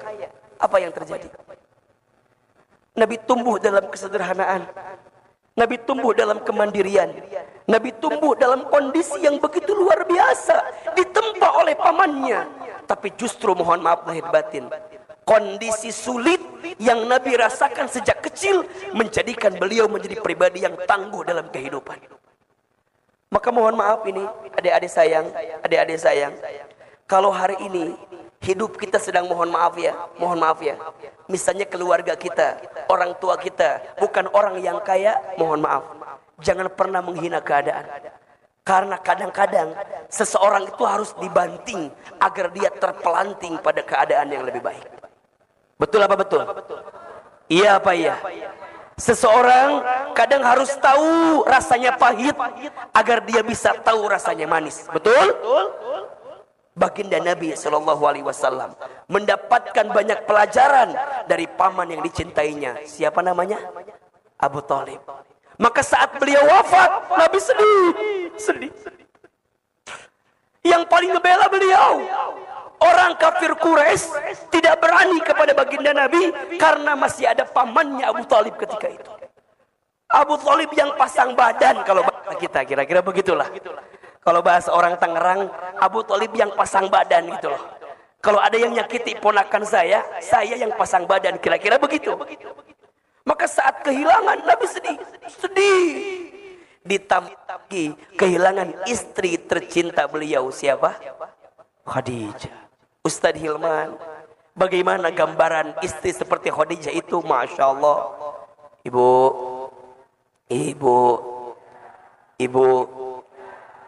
Apa yang terjadi? Nabi tumbuh dalam kesederhanaan. Nabi tumbuh dalam kemandirian. Nabi tumbuh dalam kondisi yang begitu luar biasa. Ditempa oleh pamannya. Tapi justru mohon maaf lahir batin, kondisi sulit yang Nabi rasakan sejak kecil menjadikan beliau menjadi pribadi yang tangguh dalam kehidupan. Maka mohon maaf ini adik-adik sayang. Kalau hari ini hidup kita sedang mohon maaf ya. Misalnya keluarga kita, orang tua kita bukan orang yang kaya, mohon maaf. Jangan pernah menghina keadaan. Karena kadang-kadang seseorang itu harus dibanting agar dia terpelanting pada keadaan yang lebih baik. Betul apa betul? Iya apa iya? Seseorang kadang harus tahu rasanya pahit agar dia bisa tahu rasanya manis. Betul? Baginda Nabi Shallallahu Alaihi Wasallam mendapatkan banyak pelajaran dari paman yang dicintainya. Siapa namanya? Abu Thalib. Maka saat beliau wafat, Nabi sedih. Yang paling ngebela beliau, orang kafir Quraisy tidak berani kepada baginda Nabi karena masih ada pamannya Abu Thalib ketika itu. Abu Thalib yang pasang badan, kalau bahasa kita kira-kira begitulah. Kalau bahasa orang Tangerang, Abu Thalib yang pasang badan gitu loh. Kalau ada yang nyakiti ponakan saya yang pasang badan, kira-kira begitu. Maka saat kehilangan, Nabi sedih. Ditambah kehilangan istri tercinta beliau, siapa? Khadijah. Ustadz Hilman, bagaimana gambaran istri seperti Khadijah itu? Masya Allah. Ibu,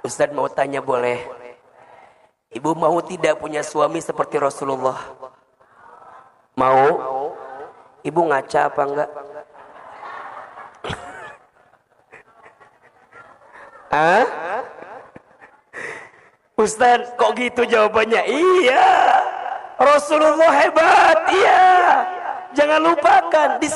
Ustadz mau tanya boleh? Ibu mau tidak punya suami seperti Rasulullah? Mau? Ibu ngaca apa enggak? Hah? Ustadz kok gitu jawabannya? Iya, Rasulullah hebat, iya. Jangan lupakan, di